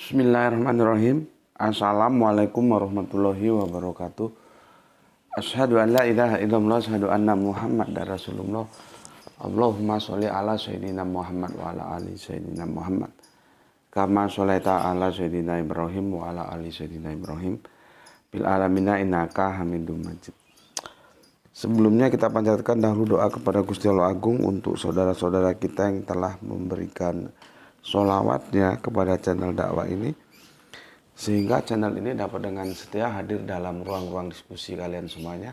Bismillahirrahmanirrahim. Assalamualaikum warahmatullahi wabarakatuh. Asyhadu an la ilaha illallah, asyhadu anna Muhammadar Rasulullah. Allahumma sholli ala sayyidina Muhammad wa ala ali sayyidina Muhammad. Kama sholaita ala sayyidina Ibrahim wa ala ali sayyidina Ibrahim. Bil alamina innaka Hamidum Majid. Sebelumnya kita panjatkan dahulu doa kepada Gusti Allah Agung untuk saudara-saudara kita yang telah memberikan sholawatnya kepada channel dakwah ini, sehingga channel ini dapat dengan setia hadir dalam ruang-ruang diskusi kalian semuanya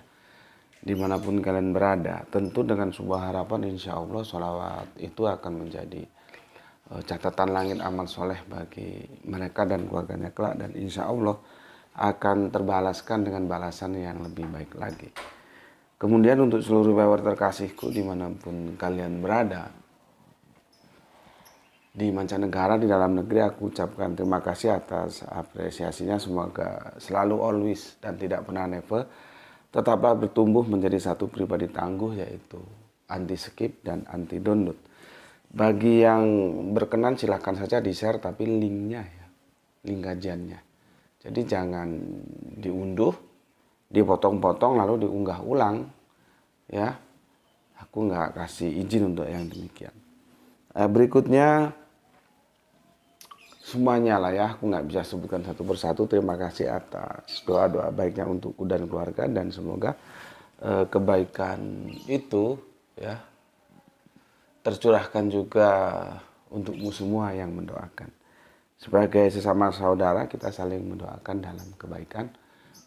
dimanapun kalian berada. Tentu dengan sebuah harapan, insya Allah sholawat itu akan menjadi catatan langit amal soleh bagi mereka dan keluarganya kelak, dan insya Allah akan terbalaskan dengan balasan yang lebih baik lagi. Kemudian untuk seluruh viewer terkasihku dimanapun kalian berada, di mancanegara, di dalam negeri, aku ucapkan terima kasih atas apresiasinya. Semoga selalu always dan tidak pernah never tetaplah bertumbuh menjadi satu pribadi tangguh, yaitu anti skip dan anti download. Bagi yang berkenan silahkan saja di share, tapi linknya ya, link kajiannya. Jadi jangan diunduh, dipotong-potong lalu diunggah ulang ya. Aku nggak kasih izin untuk yang demikian. Berikutnya semuanya lah ya, aku nggak bisa sebutkan satu persatu. Terima kasih atas doa-doa baiknya untukku dan keluarga, dan semoga kebaikan itu ya tercurahkan juga untukmu semua yang mendoakan. Sebagai sesama saudara kita saling mendoakan dalam kebaikan,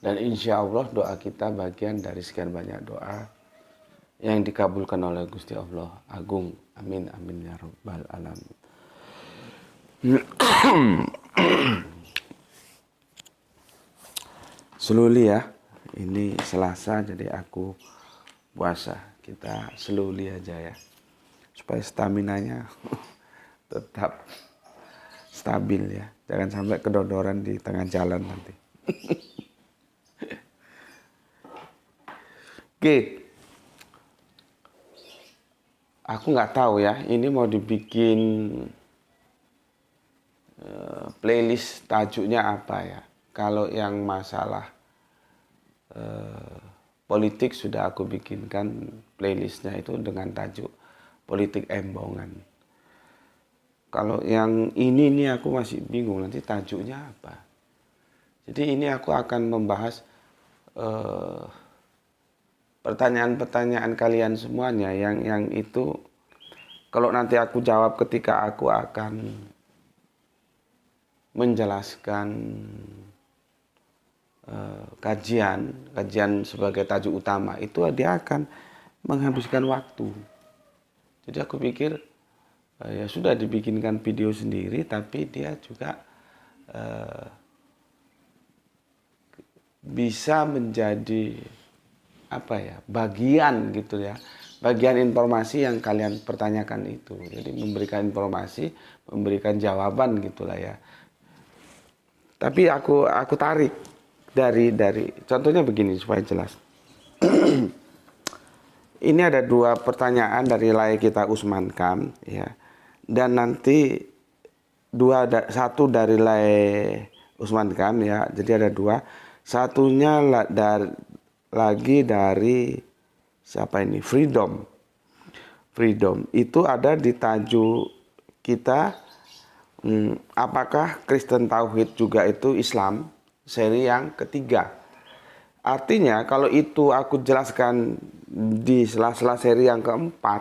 dan insya Allah doa kita bagian dari sekian banyak doa yang dikabulkan oleh Gusti Allah Agung. Amin amin ya rabbal alamin. Slowly ya, ini Selasa jadi aku puasa. Kita slowly aja ya, supaya staminanya tetap stabil ya. Jangan sampai kedodoran di tengah jalan nanti. Oke. Aku nggak tahu ya, ini mau dibikin playlist tajuknya apa ya. Kalau yang masalah politik sudah aku bikinkan playlistnya itu dengan tajuk politik embongan. Kalau yang ini nih aku masih bingung nanti tajuknya apa. Jadi ini aku akan membahas pertanyaan-pertanyaan kalian semuanya yang itu kalau nanti aku jawab ketika aku akan menjelaskan kajian sebagai tajuk utama, itu dia akan menghabiskan waktu. Jadi aku pikir ya sudah dibikinkan video sendiri, tapi dia juga bisa menjadi apa ya, bagian gitu ya, bagian informasi yang kalian pertanyakan itu. Jadi memberikan informasi, memberikan jawaban gitulah ya. Tapi aku tarik dari contohnya begini supaya jelas. Ini ada dua pertanyaan dari Lai Kita Usman Kam ya, dan nanti satu dari Lai Usman Kam ya. Jadi ada dua, satunya lagi dari siapa ini, Freedom itu ada di tajuk kita, apakah Kristen Tauhid juga itu Islam, seri yang ketiga. Artinya kalau itu aku jelaskan di sela-sela seri yang keempat,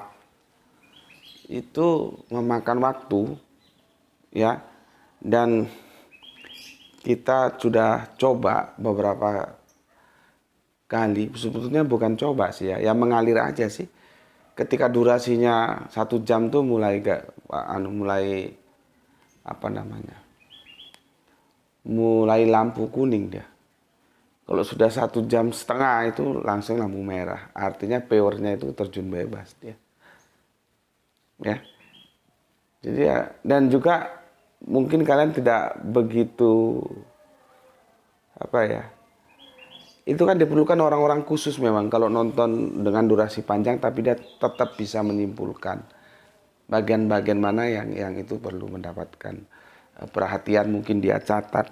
itu memakan waktu ya, dan kita sudah coba beberapa kali, sebetulnya bukan coba sih ya, yang mengalir aja sih. Ketika durasinya 1 jam tuh mulai mulai lampu kuning dia. Kalau sudah 1,5 jam itu langsung lampu merah, artinya powernya itu terjun bebas dia ya. Jadi ya, dan juga mungkin kalian tidak begitu itu kan diperlukan orang-orang khusus memang kalau nonton dengan durasi panjang, tapi dia tetap bisa menyimpulkan bagian-bagian mana yang itu perlu mendapatkan perhatian, mungkin dia catat,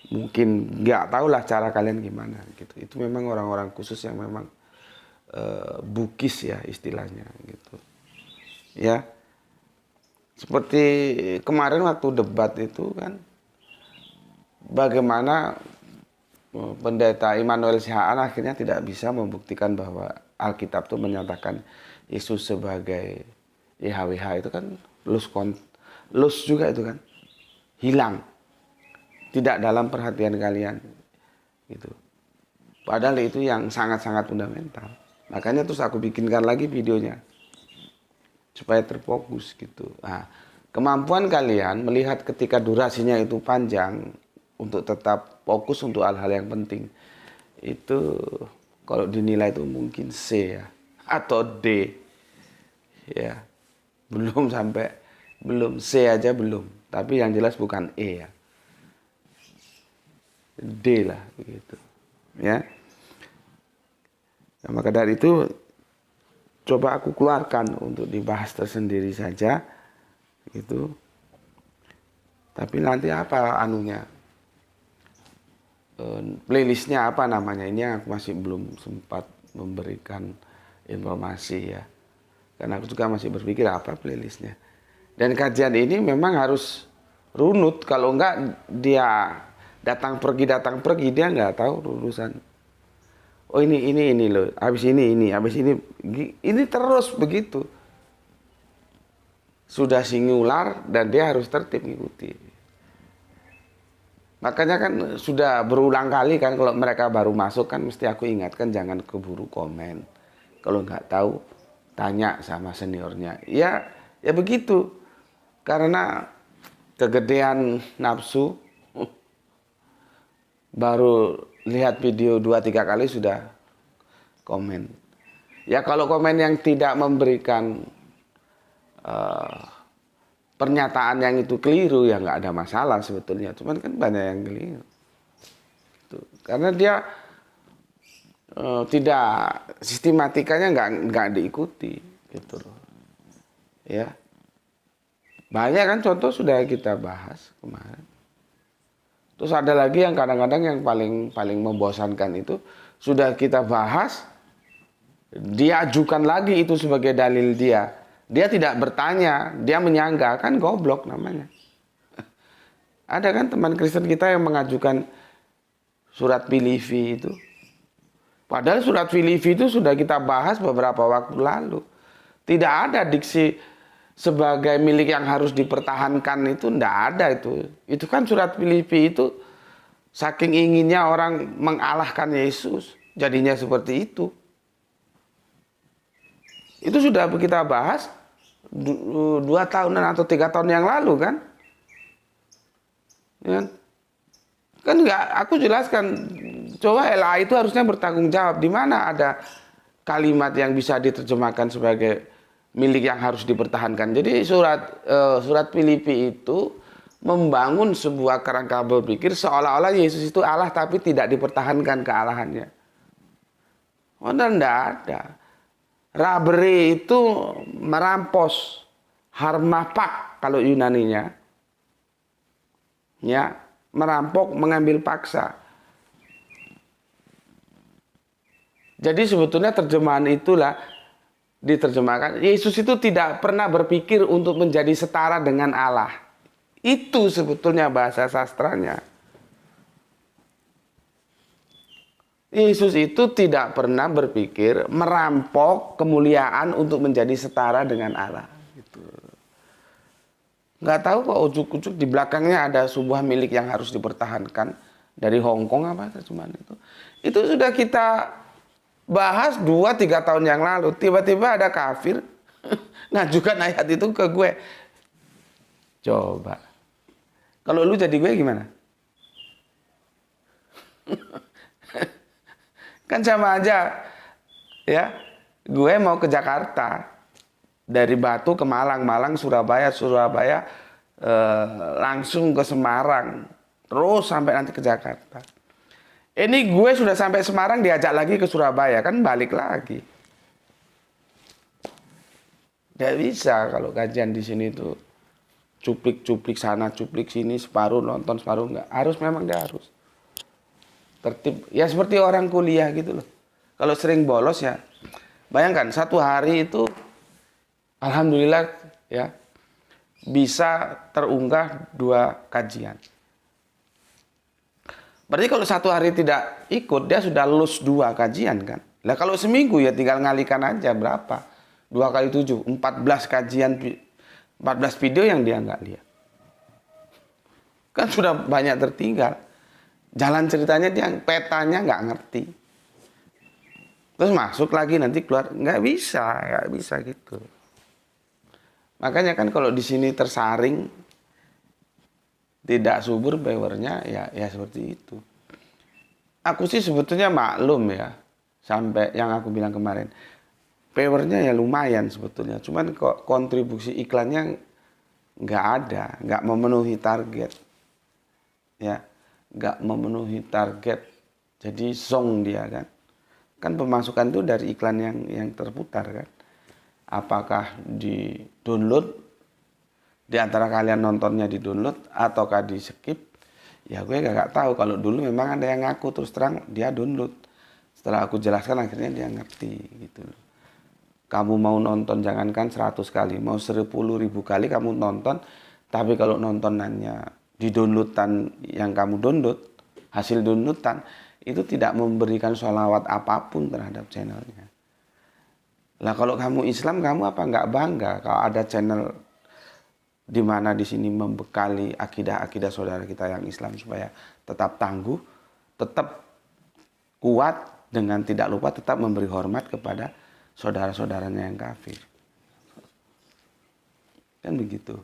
mungkin nggak tahu lah cara kalian gimana gitu. Itu memang orang-orang khusus yang memang bukis ya istilahnya gitu ya. Seperti kemarin waktu debat itu kan, bagaimana pendeta Immanuel Sihaan akhirnya tidak bisa membuktikan bahwa Alkitab itu menyatakan Yesus sebagai YHWH. Itu kan loose juga, itu kan hilang, tidak dalam perhatian kalian gitu. Padahal itu yang sangat-sangat fundamental. Makanya terus aku bikinkan lagi videonya supaya terfokus gitu. Nah, kemampuan kalian melihat ketika durasinya itu panjang untuk tetap fokus untuk hal-hal yang penting, itu kalau dinilai itu mungkin C ya, atau D ya. Belum C aja belum, tapi yang jelas bukan E ya, D lah begitu ya. Nah, maka dari itu coba aku keluarkan untuk dibahas tersendiri saja gitu. Tapi nanti apa anunya, playlistnya apa namanya, ini aku masih belum sempat memberikan informasi ya, karena aku juga masih berpikir apa playlistnya. Dan kajian ini memang harus runut, kalau enggak dia datang pergi dia nggak tahu urusan. Oh ini loh, habis ini terus begitu. Sudah singular dan dia harus tertib ngikuti. Makanya kan sudah berulang kali kan, kalau mereka baru masuk kan mesti aku ingatkan jangan keburu komen. Kalau nggak tahu tanya sama seniornya. Ya begitu. Karena kegedean nafsu, baru lihat video 2-3 kali sudah komen. Ya kalau komen yang tidak memberikan pernyataan yang itu keliru, ya nggak ada masalah sebetulnya. Cuman kan banyak yang keliru. Gitu. Karena dia tidak, sistematikanya nggak diikuti gitu loh. Ya. Banyak kan contoh sudah kita bahas kemarin. Terus ada lagi yang kadang-kadang yang paling membosankan itu sudah kita bahas, dia ajukan lagi itu sebagai dalil dia. Dia tidak bertanya, dia menyangka, kan goblok namanya. Ada kan teman Kristen kita yang mengajukan surat Filipi itu. Padahal surat Filipi itu sudah kita bahas beberapa waktu lalu. Tidak ada diksi sebagai milik yang harus dipertahankan, itu tidak ada itu. Itu kan surat Filipi itu saking inginnya orang mengalahkan Yesus, jadinya seperti itu. Itu sudah kita bahas 2 tahunan atau 3 tahun yang lalu kan? Ya. Kan enggak, aku jelaskan, coba LA itu harusnya bertanggung jawab. Di mana ada kalimat yang bisa diterjemahkan sebagai milik yang harus dipertahankan. Jadi surat Filipi itu membangun sebuah kerangka berpikir seolah-olah Yesus itu Allah tapi tidak dipertahankan kealahannya. Oh, dan tidak ada. Rabere itu merampos, harmapak kalau Yunaninya. Ya, merampok, mengambil paksa. Jadi sebetulnya terjemahan itulah diterjemahkan, Yesus itu tidak pernah berpikir untuk menjadi setara dengan Allah. Itu sebetulnya bahasa sastranya. Yesus itu tidak pernah berpikir merampok kemuliaan untuk menjadi setara dengan Allah. Gitu. Nggak tahu kok ujuk-ujuk di belakangnya ada sebuah milik yang harus dipertahankan dari Hong Kong apa terjemahan itu. Itu sudah kita bahas 2-3 tahun yang lalu. Tiba-tiba ada kafir ngajukan ayat itu ke gue. Coba, kalau lu jadi gue gimana? Kan sama aja ya. Gue mau ke Jakarta, dari Batu ke Malang, Surabaya, langsung ke Semarang, terus sampai nanti ke Jakarta. Ini gue sudah sampai Semarang, diajak lagi ke Surabaya, kan balik lagi. Gak bisa kalau kajian di sini tuh cuplik-cuplik sana, cuplik sini, separuh nonton, separuh enggak. Harus, memang dia harus tertib. Ya seperti orang kuliah gitu loh. Kalau sering bolos ya, bayangkan satu hari itu, alhamdulillah ya, bisa terunggah 2 kajian. Berarti kalau satu hari tidak ikut, dia sudah lulus 2 kajian kan. Nah kalau seminggu ya tinggal ngalikan aja berapa. 2 kali 7, 14 kajian, 14 video yang dia nggak lihat. Kan sudah banyak tertinggal. Jalan ceritanya dia, petanya nggak ngerti. Terus masuk lagi nanti keluar, nggak bisa gitu. Makanya kan kalau di sini tersaring, tidak subur powernya, ya seperti itu. Aku sih sebetulnya maklum ya, sampai yang aku bilang kemarin. Powernya ya lumayan sebetulnya, cuman kok kontribusi iklannya nggak ada, nggak memenuhi target, ya, nggak memenuhi target, jadi zong dia kan pemasukan itu dari iklan yang terputar kan, apakah di download, di antara kalian nontonnya di download ataukah di skip, ya gue nggak tahu. Kalau dulu memang ada yang ngaku terus terang dia download, setelah aku jelaskan akhirnya dia ngerti gitu loh. Kamu mau nonton jangankan 100 kali, mau 10.000 kali kamu nonton, tapi kalau nontonannya di downloadan yang kamu download, hasil downloadan, itu tidak memberikan sholawat apapun terhadap channelnya. Lah kalau kamu Islam, kamu apa nggak bangga kalau ada channel di mana di sini membekali akidah-akidah saudara kita yang Islam supaya tetap tangguh, tetap kuat, dengan tidak lupa tetap memberi hormat kepada saudara-saudaranya yang kafir. Kan begitu.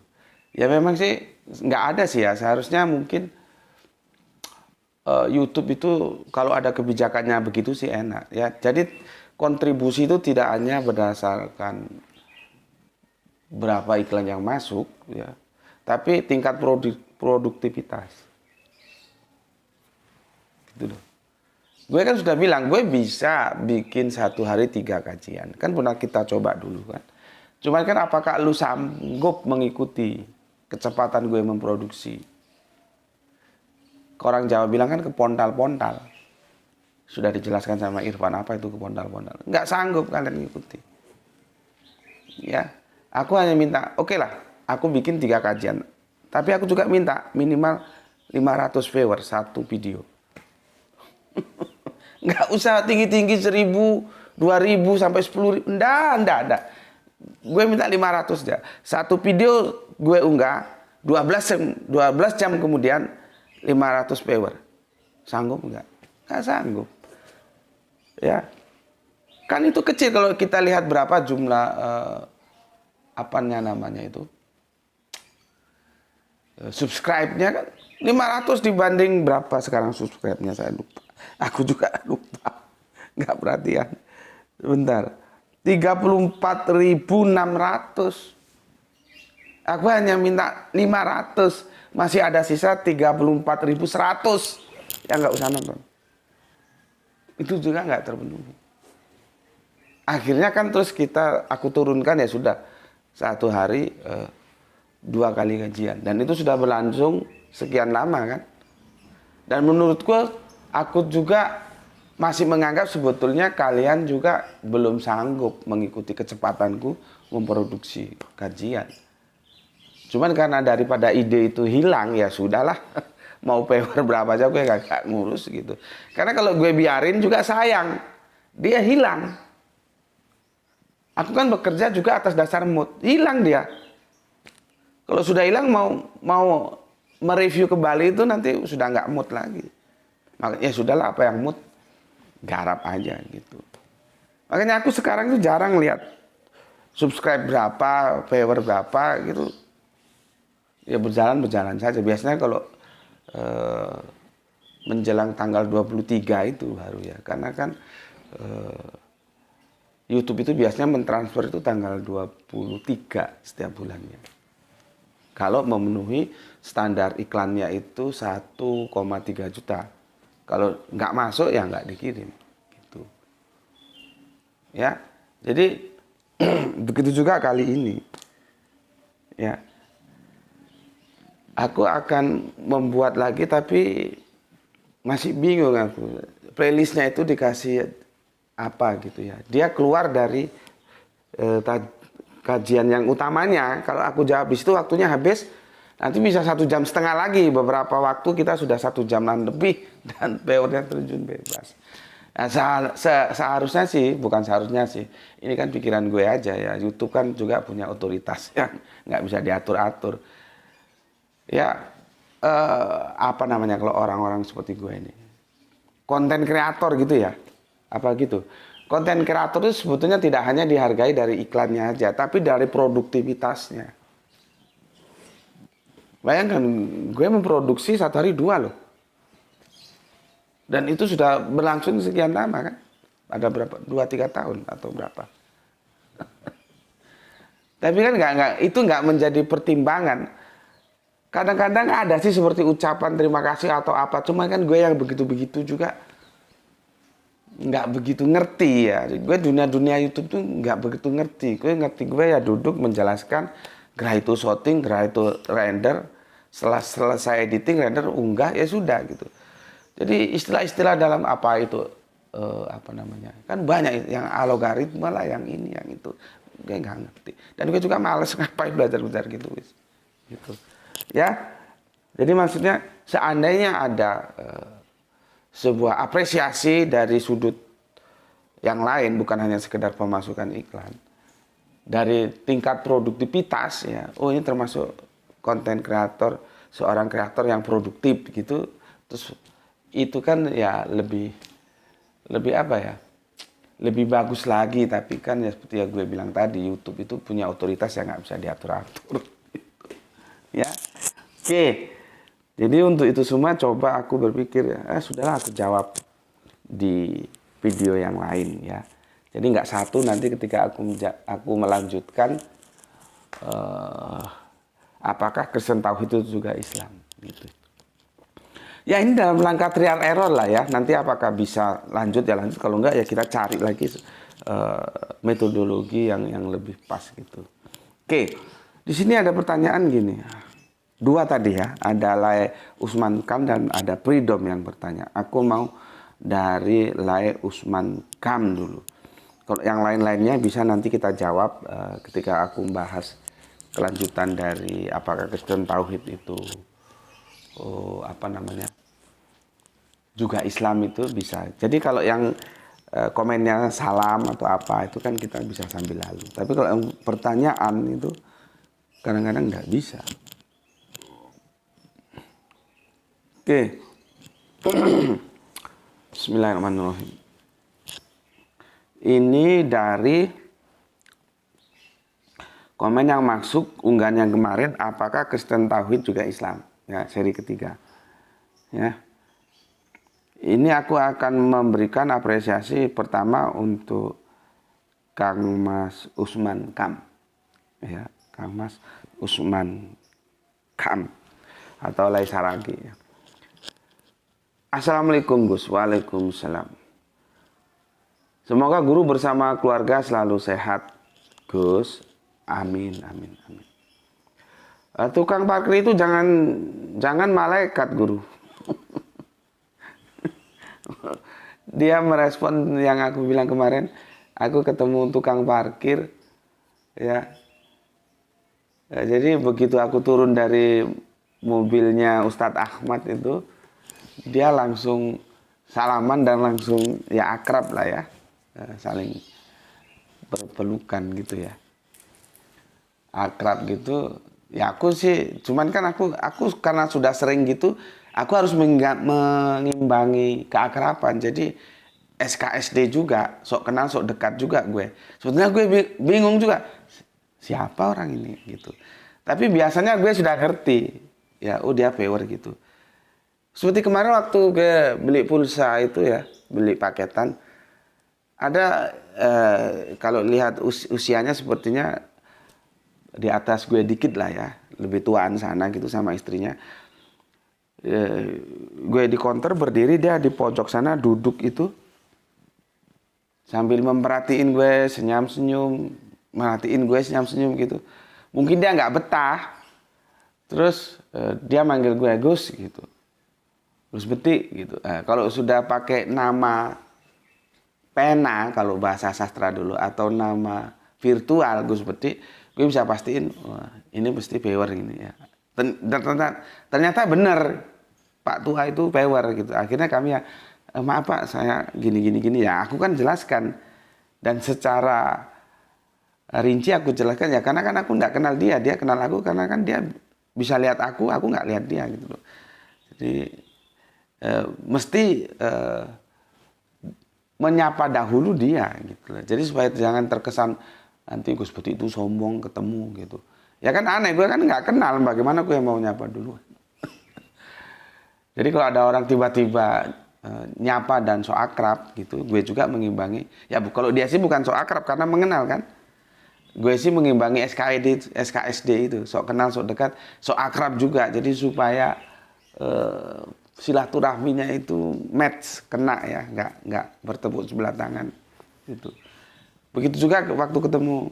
Ya memang sih nggak ada sih ya, seharusnya mungkin YouTube itu kalau ada kebijakannya begitu sih enak ya. Jadi kontribusi itu tidak hanya berdasarkan berapa iklan yang masuk ya, tapi tingkat produktivitas. Gitu loh. Gue kan sudah bilang, gue bisa bikin satu hari 3 kajian. Kan pernah kita coba dulu kan. Cuman kan apakah lu sanggup mengikuti kecepatan gue memproduksi? Orang Jawa bilang kan kepontal-pontal. Sudah dijelaskan sama Irfan apa itu kepontal-pontal. Nggak sanggup kalian mengikuti. Ya, aku hanya minta, oke lah, aku bikin 3 kajian. Tapi aku juga minta minimal 500 viewer satu video. Nggak usah tinggi-tinggi 1.000, 2.000 sampai 10.000. Nggak. Gue minta 500 aja. Satu video gue unggah 12 jam kemudian 500 viewer. Sanggup nggak? Nggak sanggup. Ya. Kan itu kecil kalau kita lihat berapa jumlah apanya namanya itu. Subscribe-nya kan 500 dibanding berapa sekarang subscribe-nya saya lupa. Aku juga lupa, nggak perhatian. Bentar, 34.600. Aku hanya minta 500, masih ada sisa 34.100 yang nggak usah nonton. Itu juga nggak terpenuhi. Akhirnya kan terus aku turunkan ya sudah, satu hari 2 kali kajian, dan itu sudah berlangsung sekian lama kan. Dan menurutku aku juga masih menganggap sebetulnya kalian juga belum sanggup mengikuti kecepatanku memproduksi kajian. Cuman karena daripada ide itu hilang, ya sudahlah. Mau power berapa aja gue gak ngurus gitu. Karena kalau gue biarin juga sayang. Dia hilang. Aku kan bekerja juga atas dasar mood. Hilang dia. Kalau sudah hilang mau mereview kembali itu nanti sudah nggak mood lagi. Makanya ya sudahlah, apa yang mood garap aja gitu. Makanya aku sekarang itu jarang lihat subscribe berapa, viewer berapa gitu. Ya berjalan saja. Biasanya kalau menjelang tanggal 23 itu baru ya. Karena kan YouTube itu biasanya mentransfer itu tanggal 23 setiap bulannya. Kalau memenuhi standar iklannya itu 1,3 juta. Kalau nggak masuk ya nggak dikirim, gitu. Ya, jadi begitu juga kali ini. Ya, Aku akan membuat lagi tapi masih bingung aku. Playlistnya itu dikasih apa gitu ya. Dia keluar dari kajian yang utamanya. Kalau aku jawab di situ waktunya habis. Nanti bisa 1,5 jam lagi. Beberapa waktu kita sudah 1 jam lebih dan PO-nya terjun bebas. Nah, seharusnya sih, bukan seharusnya sih. Ini kan pikiran gue aja ya. YouTube kan juga punya otoritas yang nggak bisa diatur-atur. Ya, apa namanya kalau orang-orang seperti gue ini, konten kreator gitu ya, apa gitu. Konten kreator itu sebetulnya tidak hanya dihargai dari iklannya aja, tapi dari produktivitasnya. Bayangkan, gue memproduksi 1 hari 2 loh. Dan itu sudah berlangsung sekian lama kan. Ada berapa? 2-3 tahun atau berapa. Tapi kan itu nggak menjadi pertimbangan. Kadang-kadang ada sih seperti ucapan terima kasih atau apa. Cuma kan gue yang begitu-begitu juga nggak begitu ngerti ya. Gue dunia YouTube tuh nggak begitu ngerti. Gue ya duduk menjelaskan, gerah itu shooting, gerah itu render. Setelah selesai editing, render, unggah, ya sudah gitu. Jadi istilah-istilah dalam apa itu, apa namanya. Kan banyak yang algoritma lah, yang ini, yang itu. Gue nggak ngerti. Dan gue juga males ngapain belajar-belajar gitu. Gitu. Ya, jadi maksudnya seandainya ada sebuah apresiasi dari sudut yang lain, bukan hanya sekedar pemasukan iklan, dari tingkat produktivitas ya, oh ini termasuk konten kreator, seorang kreator yang produktif gitu, terus itu kan ya lebih apa ya, lebih bagus lagi. Tapi kan ya seperti yang gue bilang tadi, YouTube itu punya otoritas yang nggak bisa diatur-atur. Ya, oke. Jadi untuk itu semua coba aku berpikir ya, sudahlah aku jawab di video yang lain ya. Jadi nggak satu, nanti ketika aku melanjutkan apakah Kristen Tauhid itu juga Islam gitu. Ya ini dalam langkah trial error lah ya. Nanti apakah bisa lanjut ya lanjut, kalau enggak ya kita cari lagi metodologi yang lebih pas gitu. Oke. Di sini ada pertanyaan gini. 2 tadi ya, ada Lai Usman Kam dan ada Freedom yang bertanya. Aku mau dari Lai Usman Kam dulu. Kalau yang lain-lainnya bisa nanti kita jawab ketika aku membahas kelanjutan dari apakah Kristen Tauhid itu apa namanya juga Islam, itu bisa. Jadi kalau yang komennya salam atau apa itu kan kita bisa sambil lalu. Tapi kalau yang pertanyaan itu kadang-kadang nggak bisa. Oke. Bismillahirrahmanirrahim. Ini dari komen yang masuk unggahan yang kemarin, apakah Kristen Tauhid juga Islam? Ya, seri ketiga. Ya. Ini aku akan memberikan apresiasi pertama untuk Kang Mas Usman Kam. Ya, Kang Mas Usman Kam atau Lai Saragi. Assalamualaikum Gus. Waalaikumsalam. Semoga guru bersama keluarga selalu sehat Gus. Amin, amin, amin. Tukang parkir itu jangan malaikat guru. Dia merespon yang aku bilang kemarin. Aku ketemu tukang parkir ya. Jadi begitu aku turun dari mobilnya Ustadz Ahmad itu, dia langsung salaman dan langsung ya akrab lah ya, saling berpelukan gitu ya, akrab gitu. Ya aku sih, cuman kan aku karena sudah sering gitu, aku harus mengimbangi keakraban. Jadi SKSD juga, sok kenal sok dekat juga gue. Sebetulnya gue bingung juga, siapa orang ini gitu. Tapi biasanya gue sudah ngerti, ya dia viewer gitu. Seperti kemarin waktu gue beli pulsa itu ya, beli paketan, ada kalau lihat usianya sepertinya di atas gue dikit lah ya, lebih tuaan sana gitu sama istrinya. Gue di counter berdiri, dia di pojok sana duduk itu, sambil memperhatiin gue senyum-senyum, merhatiin gue senyum-senyum gitu. Mungkin dia nggak betah, Terus dia manggil gue Gus gitu. Gus Betik gitu. Kalau sudah pakai nama pena kalau bahasa sastra dulu atau nama virtual Gus Betik, gue bisa pastiin wah, ini mesti pewer ini ya. Ternyata benar Pak Tua itu pewer gitu. Akhirnya kami ya maaf Pak saya gini ya. Aku kan jelaskan dan secara rinci aku jelaskan ya karena kan aku nggak kenal dia kenal aku karena kan dia bisa lihat aku nggak lihat dia gitu loh. Jadi mesti menyapa dahulu dia gitu loh. Jadi supaya jangan terkesan nanti Gus Betik itu sombong ketemu gitu. Ya kan aneh, gue kan nggak kenal, bagaimana gue mau nyapa dulu. Jadi kalau ada orang tiba-tiba nyapa dan so akrab gitu, gue juga mengimbangi. Ya kalau dia sih bukan so akrab karena mengenal kan. Gue sih mengimbangi SKSD itu, sok kenal, sok dekat, sok akrab juga. Jadi supaya silaturahminya itu match, kena ya, nggak bertepuk sebelah tangan itu. Begitu juga waktu ketemu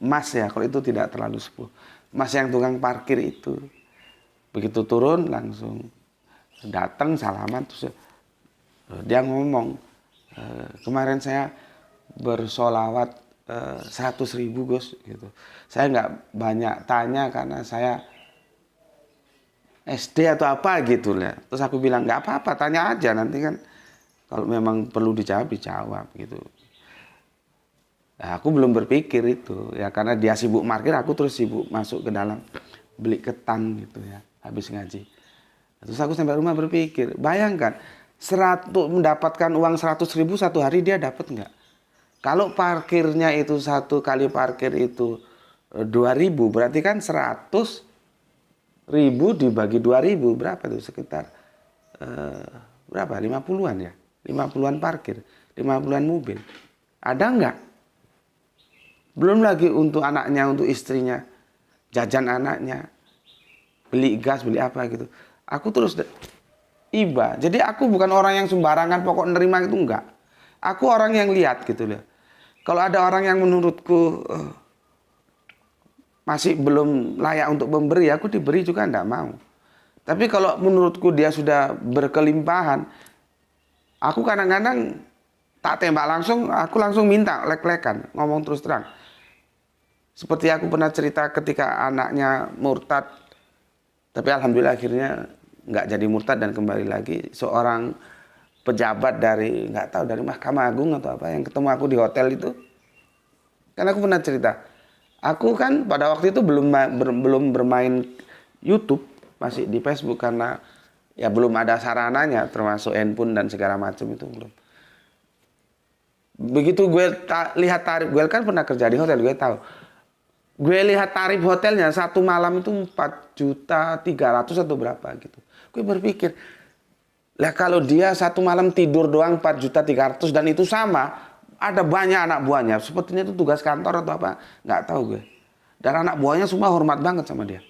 Mas ya, kalau itu tidak terlalu sepuh. Mas yang tukang parkir itu, begitu turun langsung datang salaman, terus dia ngomong, kemarin saya bersolawat 100.000 Gus gitu. Saya nggak banyak tanya karena saya SD atau apa gitu lah. Terus aku bilang nggak apa-apa, tanya aja nanti kan kalau memang perlu dijawab gitu. Nah, aku belum berpikir itu ya karena dia sibuk parkir, aku terus sibuk masuk ke dalam beli ketan gitu ya habis ngaji. Terus aku sampai rumah berpikir, bayangkan mendapatkan uang 100.000 satu hari dia dapat nggak? Kalau parkirnya itu satu kali parkir itu 2.000, berarti kan 100.000 dibagi 2.000 berapa tuh? Sekitar berapa? 50-an ya? 50-an parkir, 50-an mobil. Ada nggak? Belum lagi untuk anaknya, untuk istrinya, jajan anaknya, beli gas, beli apa gitu. Aku terus iba. Jadi aku bukan orang yang sembarangan pokok nerima itu enggak. Aku orang yang lihat gitu loh. Kalau ada orang yang menurutku masih belum layak untuk memberi, aku diberi juga enggak mau. Tapi kalau menurutku dia sudah berkelimpahan, aku kadang-kadang tak tembak langsung, aku langsung minta lek-lekan, ngomong terus terang. Seperti aku pernah cerita ketika anaknya murtad, tapi alhamdulillah akhirnya nggak jadi murtad dan kembali lagi. Seorang pejabat dari nggak tahu dari Mahkamah Agung atau apa yang ketemu aku di hotel itu, kan aku pernah cerita. Aku kan pada waktu itu belum bermain YouTube, masih di Facebook karena ya belum ada sarananya termasuk handphone dan segala macam itu belum. Begitu gue lihat tarif, gue kan pernah kerja di hotel, gue tahu. Gue lihat tarif hotelnya satu malam itu 4.300.000 atau berapa gitu. Gue berpikir, lah kalau dia satu malam tidur doang 4.300.000 dan itu sama, ada banyak anak buahnya. Sepertinya itu tugas kantor atau apa, nggak tahu gue. Dan anak buahnya semua hormat banget sama dia.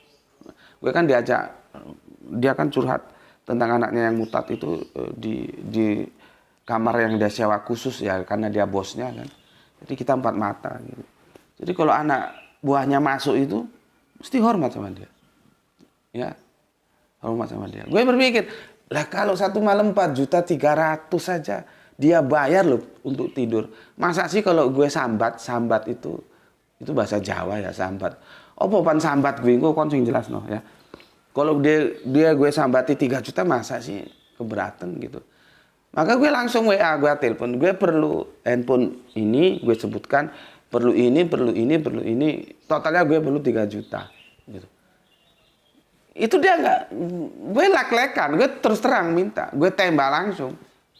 Gue kan diajak, dia kan curhat tentang anaknya yang murtad itu di kamar yang dia sewa khusus ya, karena dia bosnya kan. Jadi kita 4 mata gitu. Jadi kalau anak buahnya masuk itu mesti hormat sama dia. Ya. Hormat sama dia. Gue berpikir, lah kalau satu malam 4.300.000 saja dia bayar loh untuk tidur. Masa sih kalau gue sambat itu bahasa Jawa ya, sambat. Apa pan sambat gue kok kon sing jelas no ya. Kalau dia gue sambati 3 juta masa sih keberatan gitu. Maka gue langsung WA, gue telepon, gue perlu handphone ini, gue sebutkan perlu ini, totalnya gue perlu 3 juta gitu. Itu dia nggak, gue lek-lekan, gue terus terang minta, gue tembak langsung.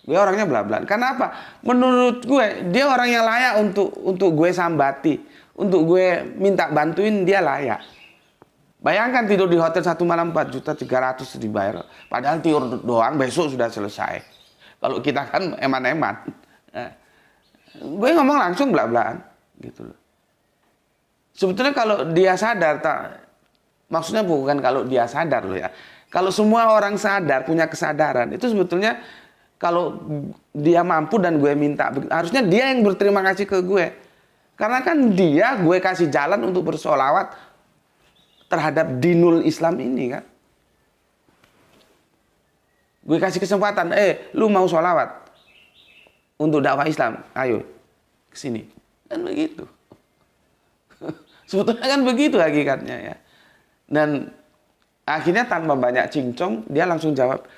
Gue orangnya bla-bla. Kenapa? Menurut gue dia orang yang layak untuk gue sambati, untuk gue minta bantuin, dia layak. Bayangkan tidur di hotel satu malam 4.300.000 dibayar, padahal tidur doang besok sudah selesai. Kalau kita kan eman-eman. Gue ngomong langsung bla-blaan gitu loh. Sebetulnya kalau dia sadar, maksudnya bukan kalau dia sadar loh ya. Kalau semua orang sadar, punya kesadaran, itu sebetulnya kalau dia mampu dan gue minta, harusnya dia yang berterima kasih ke gue. Karena kan gue kasih jalan untuk bersolawat terhadap dinul Islam ini kan. Gue kasih kesempatan, lu mau sholawat untuk dakwah Islam, ayo kesini. Kan begitu. Sebetulnya kan begitu hakikatnya ya. Dan akhirnya tanpa banyak cincong, dia langsung jawab,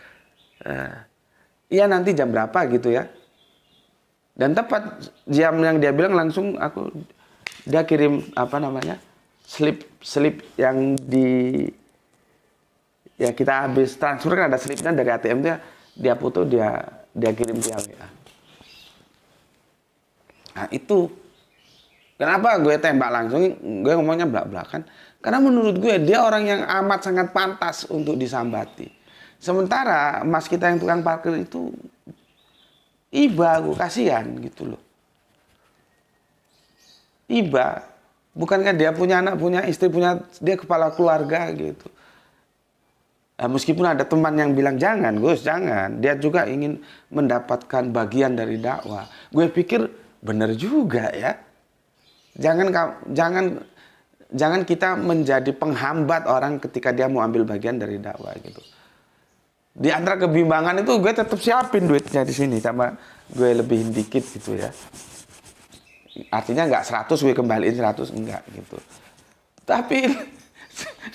iya nanti jam berapa gitu ya. Dan tepat jam yang dia bilang langsung dia kirim slip yang kita habis transfer kan ada slipnya dari ATM dia foto dia kirim via WA. Nah itu kenapa gue tembak langsung, gue ngomongnya belak-belakan, karena menurut gue dia orang yang amat sangat pantas untuk disambati. Sementara mas kita yang tukang parkir itu iba, gue kasihan gitu loh. Iba, bukankah dia punya anak, punya istri, dia kepala keluarga gitu. Nah, meskipun ada teman yang bilang jangan, Gus, jangan. Dia juga ingin mendapatkan bagian dari dakwah. Gue pikir benar juga ya. Jangan kita menjadi penghambat orang ketika dia mau ambil bagian dari dakwah gitu. Di antara kebimbangan itu gue tetap siapin duitnya di sini sama gue lebihin dikit gitu ya. Artinya nggak 100 gue kembaliin 100 enggak gitu. Tapi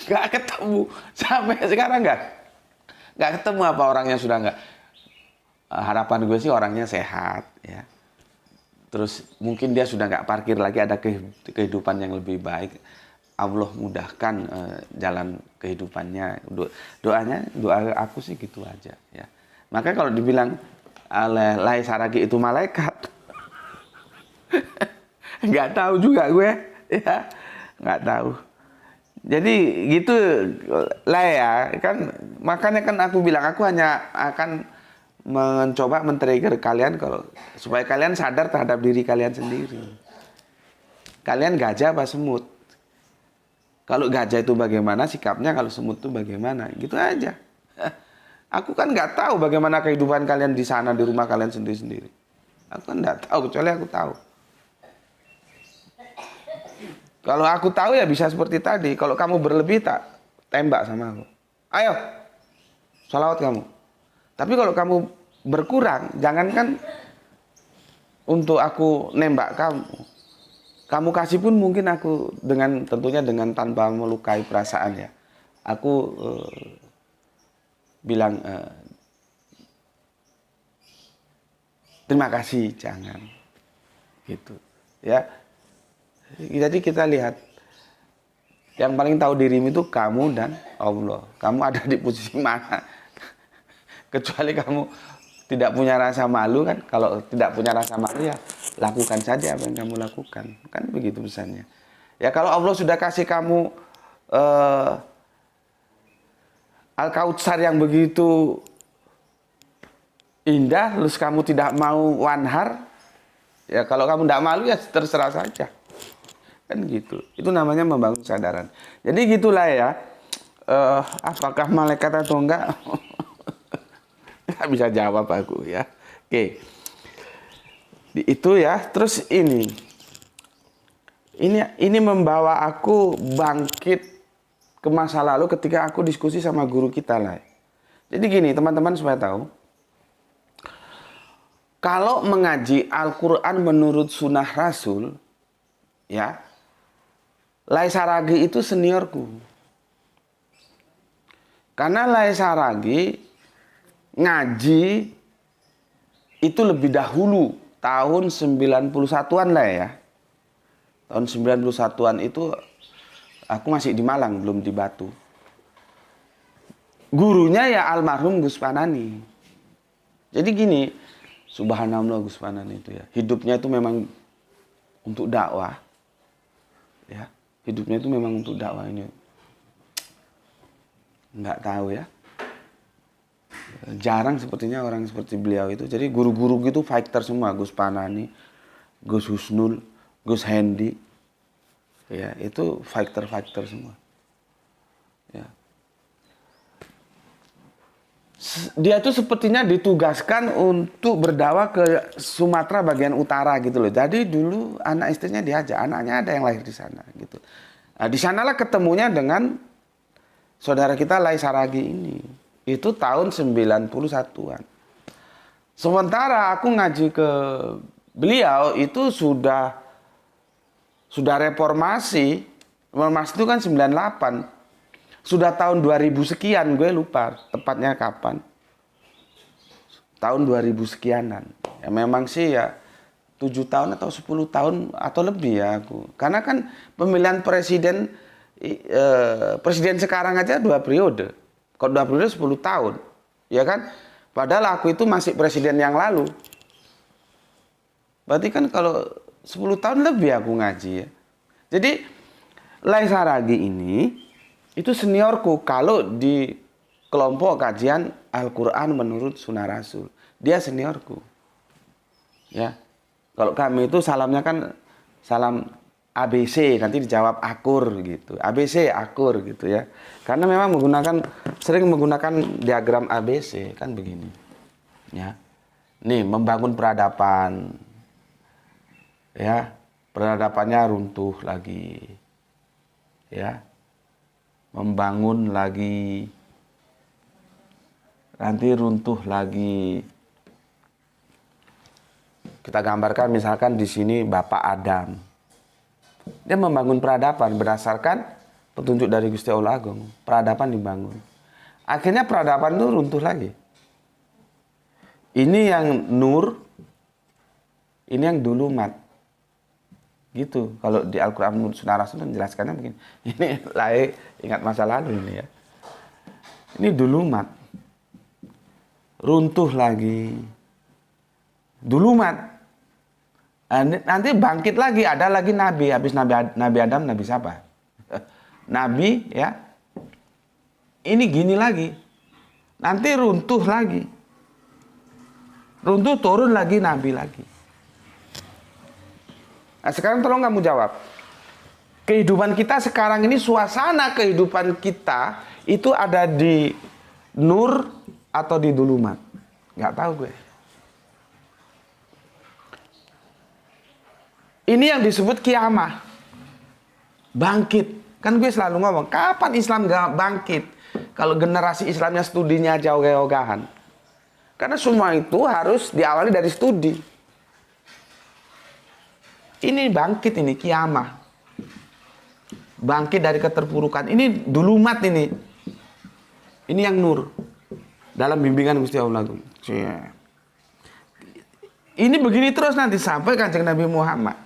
nggak ketemu sampai sekarang nggak ketemu apa orangnya sudah nggak. Harapan gue sih orangnya sehat ya. Terus mungkin dia sudah nggak parkir lagi, ada kehidupan yang lebih baik. Allah mudahkan jalan kehidupannya. Doa aku sih gitu aja ya. Maka kalau dibilang Lai Saragi itu malaikat, nggak tahu juga gue ya, nggak tahu. Jadi gitu lah ya kan, makanya kan aku bilang aku hanya akan mencoba men-trigger kalian supaya kalian sadar terhadap diri kalian sendiri. Kalian gajah apa semut? Kalau gajah itu bagaimana sikapnya, kalau semut itu bagaimana, gitu aja. Aku kan nggak tahu bagaimana kehidupan kalian di sana, di rumah kalian sendiri-sendiri. Aku kan nggak tahu, kecuali aku tahu. Kalau aku tahu ya bisa seperti tadi. Kalau kamu berlebih tak tembak sama aku. Ayo, sholawat kamu. Tapi kalau kamu berkurang, jangankan untuk aku nembak kamu. Kamu kasih pun mungkin aku tentunya dengan tanpa melukai perasaan ya. Aku bilang terima kasih, jangan gitu ya. Jadi kita lihat yang paling tahu dirimu itu kamu dan Allah. Kamu ada di posisi mana? Kecuali kamu tidak punya rasa malu kan. Kalau tidak punya rasa malu ya lakukan saja apa yang kamu lakukan. Kan begitu pesannya. Ya kalau Allah sudah kasih kamu Al-Kautsar yang begitu indah, terus kamu tidak mau wanhar, ya kalau kamu tidak malu ya terserah saja. Kan gitu. Itu namanya membangun kesadaran. Jadi gitulah ya. Apakah malaikat atau enggak? Nggak bisa jawab aku ya. Oke. Itu ya. Terus ini membawa aku bangkit ke masa lalu ketika aku diskusi sama guru kita lah. Jadi gini teman-teman supaya tahu. Kalau mengaji Al-Quran menurut sunnah Rasul, ya, Lai Saragi itu seniorku. Karena Lai Saragi ngaji itu lebih dahulu, tahun 91-an lah ya. Tahun 91-an itu aku masih di Malang, belum di Batu. Gurunya ya almarhum Gus Panani. Jadi gini, subhanallah Gus Panani itu ya. Hidupnya itu memang untuk dakwah. Ya, hidupnya itu memang untuk dakwah ini. Nggak tahu ya. Jarang sepertinya orang seperti beliau itu. Jadi guru-guru gitu fighter semua. Gus Panani, Gus Husnul, Gus Hendi. Ya, itu fighter semua. Ya. Dia tuh sepertinya ditugaskan untuk berdakwah ke Sumatera bagian utara gitu loh. Jadi dulu anak istrinya diajak, anaknya ada yang lahir di sana gitu. Nah, di sanalah ketemunya dengan saudara kita Lai Saragi ini. Itu tahun 91-an. Sementara aku ngaji ke beliau itu sudah reformasi. Reformasi itu kan 98. Sudah tahun 2000 sekian, gue lupa tepatnya kapan. Tahun 2000 sekianan. Ya memang sih ya 7 tahun atau 10 tahun atau lebih ya aku. Karena kan pemilihan presiden sekarang aja 2 periode. Kalau 2 periode 10 tahun. Ya kan? Padahal aku itu masih presiden yang lalu. Berarti kan kalau 10 tahun lebih aku ngaji ya. Jadi Lai Saragi ini itu seniorku kalau di kelompok kajian Al-Quran menurut Sunnah Rasul. Dia seniorku. Ya. Kalau kami itu salamnya kan salam ABC, nanti dijawab akur gitu. ABC, akur gitu ya. Karena memang sering menggunakan diagram ABC, kan begini. Ya. Nih, membangun peradaban. Ya, peradabannya runtuh lagi. Ya. Membangun lagi. Nanti runtuh lagi. Kita gambarkan misalkan di sini Bapak Adam. Dia membangun peradaban berdasarkan petunjuk dari Gusti Allah Agung. Peradaban dibangun. Akhirnya peradaban itu runtuh lagi. Ini yang nur, ini yang dulumat. Gitu. Kalau di Al-Quran menurut Sunnah Rasul menjelaskannya begini. Ini ingat masa lalu ini ya. Ini dulumat. Runtuh lagi. Dulumat. Nanti bangkit lagi, ada lagi nabi. Habis nabi Adam, nabi siapa? Nabi ya. Ini gini lagi. Nanti runtuh lagi. Runtuh turun lagi nabi lagi. Nah, sekarang tolong kamu jawab. Kehidupan kita sekarang ini, suasana kehidupan kita itu ada di nur atau di dulumat? Nggak tahu gue. Ini yang disebut kiamah. Bangkit. Kan gue selalu ngomong, kapan Islam gak bangkit? Kalau generasi Islamnya studinya jauh ogah-ogahan. Karena semua itu harus diawali dari studi. Ini bangkit, ini kiamah. Bangkit dari keterpurukan. Ini dulumat ini. Ini yang nur. Dalam bimbingan Gusti Allah. Ini begini terus nanti sampai Kanjeng Nabi Muhammad.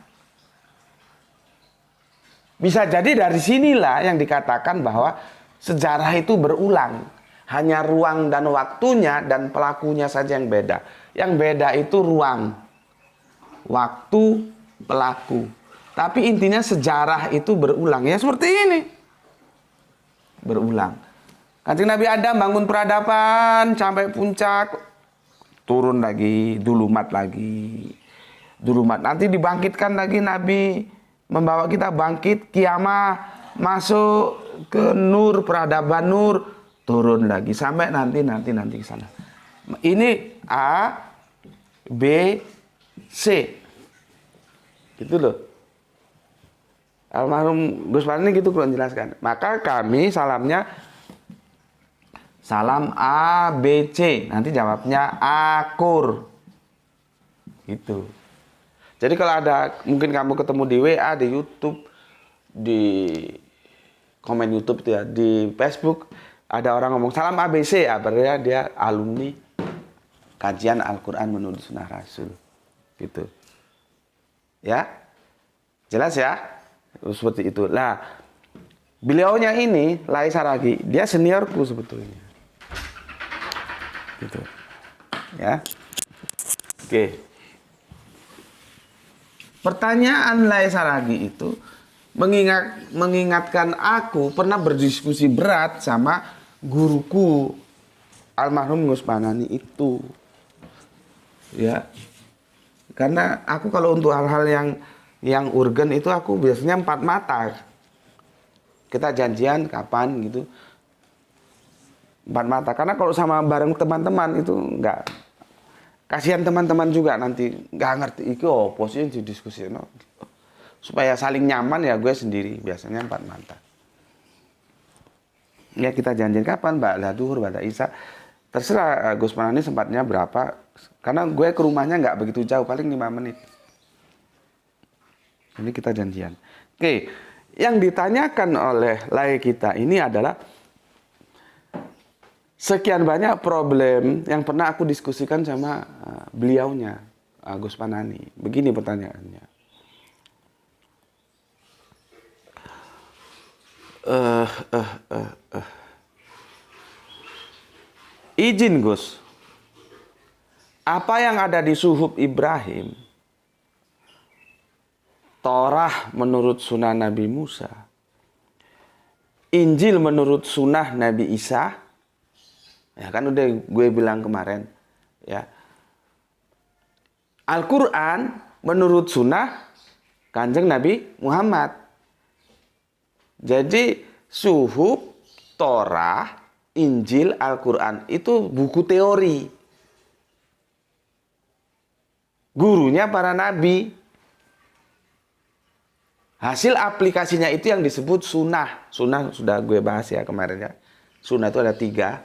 Bisa jadi dari sinilah yang dikatakan bahwa sejarah itu berulang. Hanya ruang dan waktunya dan pelakunya saja yang beda. Yang beda itu ruang, waktu, pelaku. Tapi intinya sejarah itu berulang. Ya seperti ini. Berulang. Kanjeng Nabi Adam bangun peradaban sampai puncak. Turun lagi, dulumat lagi. Dulumat. Nanti dibangkitkan lagi Nabi. Membawa kita bangkit, kiamah, masuk ke nur, peradaban nur, turun lagi sampai nanti ke sana. Ini A, B, C. Gitu loh. Almarhum Gus Parni gitu belum jelaskan. Maka kami salamnya salam A, B, C. Nanti jawabnya akur. Gitu. Jadi kalau ada, mungkin kamu ketemu di WA, di YouTube, di komen YouTube itu ya, di Facebook, ada orang ngomong salam ABC, ya, berarti dia alumni kajian Al-Quran menurut Sunnah Rasul. Gitu. Ya? Jelas ya? Seperti itu. Nah, beliaunya ini, Lai Saragi, dia seniorku sebetulnya. Gitu. Ya? Oke. Pertanyaan Lai Saragi itu mengingatkan aku pernah berdiskusi berat sama guruku almarhum Gus Panani itu. Ya. Karena aku kalau untuk hal-hal yang urgen itu aku biasanya 4 mata. Kita janjian kapan gitu. 4 mata. Karena kalau sama bareng teman-teman itu enggak. Kasihan teman-teman juga nanti nggak ngerti iki opo sih didiskusi no. Supaya saling nyaman ya gue sendiri biasanya 4 mata. Ya kita janjian kapan, Mbak Duhur, Mbak Isa. Terserah Gus Manani sempatnya berapa. Karena gue ke rumahnya nggak begitu jauh, paling 5 menit. Ini kita janjian. Oke, yang ditanyakan oleh lai kita ini adalah sekian banyak problem yang pernah aku diskusikan sama beliaunya, Gus Manani. Begini pertanyaannya. Izin Gus, apa yang ada di suhuf Ibrahim, Torah menurut sunnah Nabi Musa, Injil menurut sunnah Nabi Isa, ya kan udah gue bilang kemarin, ya. Al-Quran menurut sunnah Kanjeng Nabi Muhammad. Jadi suhuf, Torah, Injil, Al-Quran itu buku teori. Gurunya para nabi. Hasil aplikasinya itu yang disebut sunnah. Sunnah sudah gue bahas ya kemarin ya. Sunnah itu ada 3.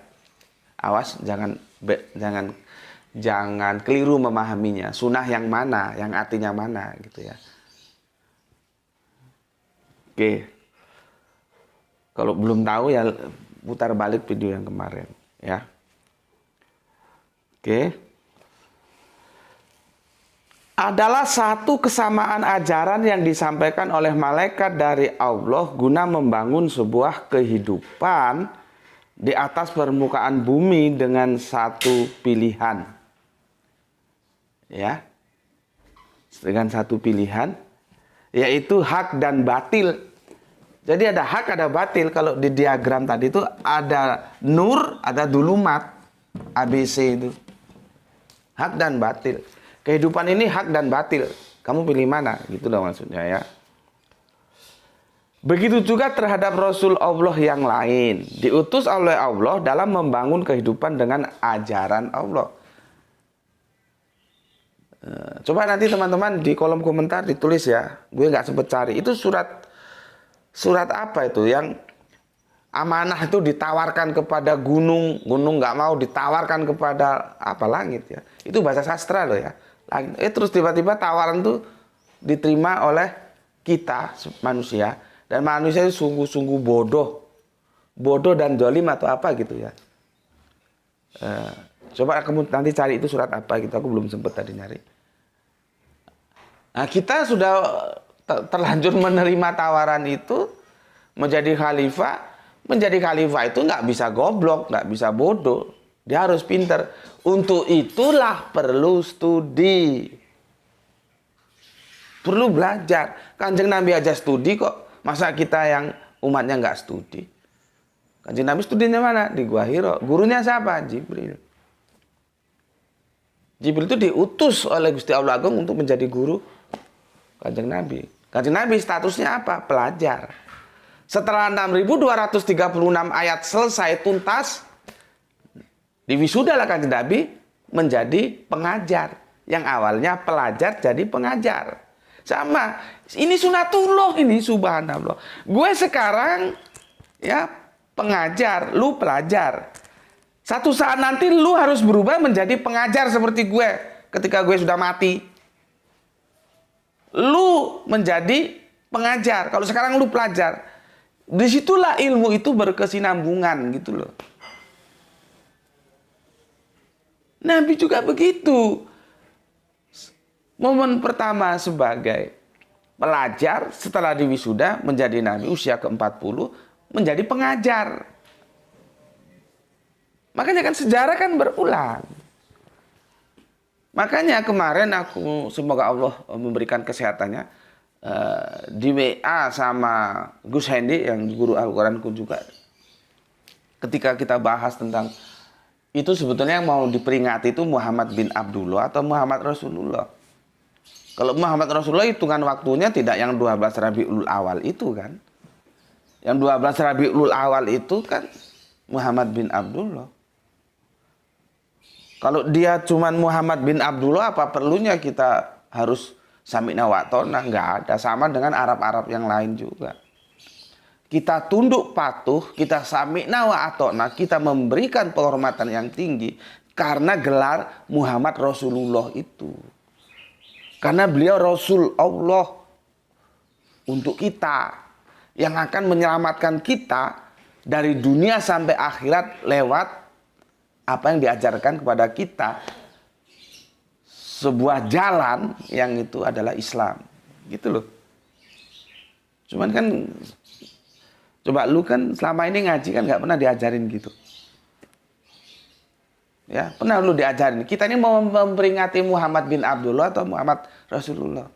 Awas jangan keliru memahaminya. Sunnah yang mana, yang artinya mana gitu ya. Oke. Kalau belum tahu ya putar balik video yang kemarin ya. Oke. Adalah satu kesamaan ajaran yang disampaikan oleh malaikat dari Allah guna membangun sebuah kehidupan di atas permukaan bumi dengan satu pilihan. Ya. Dengan satu pilihan yaitu hak dan batil. Jadi ada hak, ada batil. Kalau di diagram tadi itu ada nur, ada dulumat. ABC itu. Hak dan batil. Kehidupan ini hak dan batil. Kamu pilih mana? Gitu dong maksudnya ya. Begitu juga terhadap Rasul Allah yang lain. Diutus oleh Allah dalam membangun kehidupan dengan ajaran Allah. Coba nanti teman-teman di kolom komentar ditulis ya. Gue nggak sempet cari. Itu surat apa itu yang amanah itu ditawarkan kepada gunung, gunung nggak mau, ditawarkan kepada apa langit ya. Itu bahasa sastra loh ya. Terus tiba-tiba tawaran itu diterima oleh kita manusia, dan manusia itu sungguh-sungguh bodoh dan zalim atau apa gitu ya. Coba kamu nanti cari itu surat apa gitu, aku belum sempat tadi nyari. Nah, kita sudah terlanjur menerima tawaran itu menjadi khalifah. Menjadi khalifah itu nggak bisa goblok, nggak bisa bodoh. Dia harus pinter. Untuk itulah perlu studi. Perlu belajar. Kanjeng Nabi aja studi kok. Masa kita yang umatnya nggak studi? Kanjeng Nabi studinya mana? Di Gua Hiro. Gurunya siapa? Jibril. Jibril itu diutus oleh Gusti Allah Agung untuk menjadi guru Kanjeng Nabi. Kanjeng Nabi statusnya apa? Pelajar. Setelah 6.236 ayat selesai tuntas, diwisudalah Kanjeng Nabi menjadi pengajar. Yang awalnya pelajar jadi pengajar. Sama, ini sunatullah ini, subhanallah. Gue sekarang ya pengajar, lu pelajar. Satu saat nanti lu harus berubah menjadi pengajar seperti gue ketika gue sudah mati. Lu menjadi pengajar. Kalau sekarang lu pelajar. Disitulah ilmu itu berkesinambungan gitu loh. Nabi juga begitu. Momen pertama sebagai pelajar, setelah diwisuda menjadi nabi usia ke-40, menjadi pengajar. Makanya kan sejarah kan berulang. Makanya kemarin aku, semoga Allah memberikan kesehatannya, di WA sama Gus Hendy yang guru Al-Quranku juga. Ketika kita bahas tentang itu, sebetulnya yang mau diperingati itu Muhammad bin Abdullah atau Muhammad Rasulullah. Kalau Muhammad Rasulullah hitungan waktunya tidak yang 12 Rabiul Awal itu kan. Yang 12 Rabiul Awal itu kan Muhammad bin Abdullah. Kalau dia cuman Muhammad bin Abdullah, apa perlunya kita harus sami'na wa ta'na? Nggak ada. Sama dengan Arab-Arab yang lain juga. kita tunduk patuh, kita sami'na wa ata'na, kita memberikan penghormatan yang tinggi karena gelar Muhammad Rasulullah itu. Karena beliau Rasul Allah untuk kita, yang akan menyelamatkan kita dari dunia sampai akhirat lewat apa yang diajarkan kepada kita. Sebuah jalan yang itu adalah Islam. Gitu loh. Cuman kan, coba lu kan selama ini ngaji kan nggak pernah diajarin gitu. Ya, pernah lu diajarin. Kita ini mau memperingati Muhammad bin Abdullah atau Muhammad Rasulullah.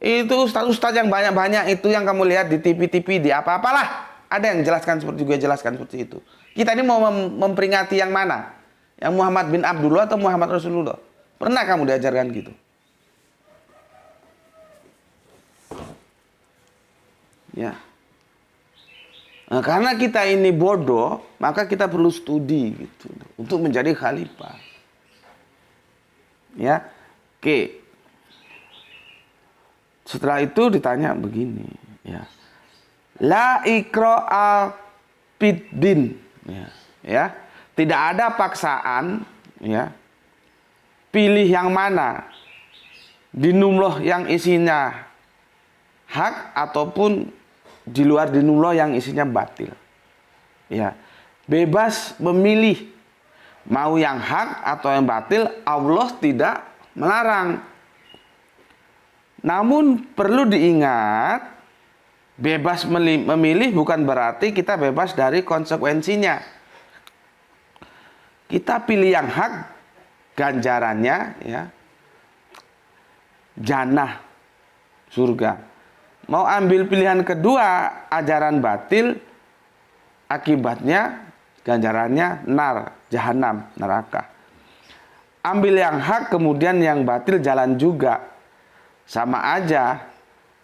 Itu ustaz-ustaz yang banyak-banyak itu yang kamu lihat di TV-TV, di apa-apalah. Ada yang jelaskan seperti gue jelaskan seperti itu. Kita ini mau memperingati yang mana? Yang Muhammad bin Abdullah atau Muhammad Rasulullah? Pernah kamu diajarkan gitu? Ya. Nah, karena kita ini bodoh, maka kita perlu studi gitu untuk menjadi khalifah. Ya. Oke. Setelah itu ditanya begini, ya. La ikra'a fiddin, ya. Tidak ada paksaan, ya. Pilih yang mana? Dinullah yang isinya hak ataupun di luar dinullah yang isinya batil. Ya. Bebas memilih mau yang hak atau yang batil, Allah tidak melarang. Namun perlu diingat, bebas memilih bukan berarti kita bebas dari konsekuensinya. Kita pilih yang hak, ganjarannya ya jannah, surga. Mau ambil pilihan kedua, ajaran batil, akibatnya ganjarannya nar, jahanam, neraka. Ambil yang hak kemudian yang batil jalan juga. Sama aja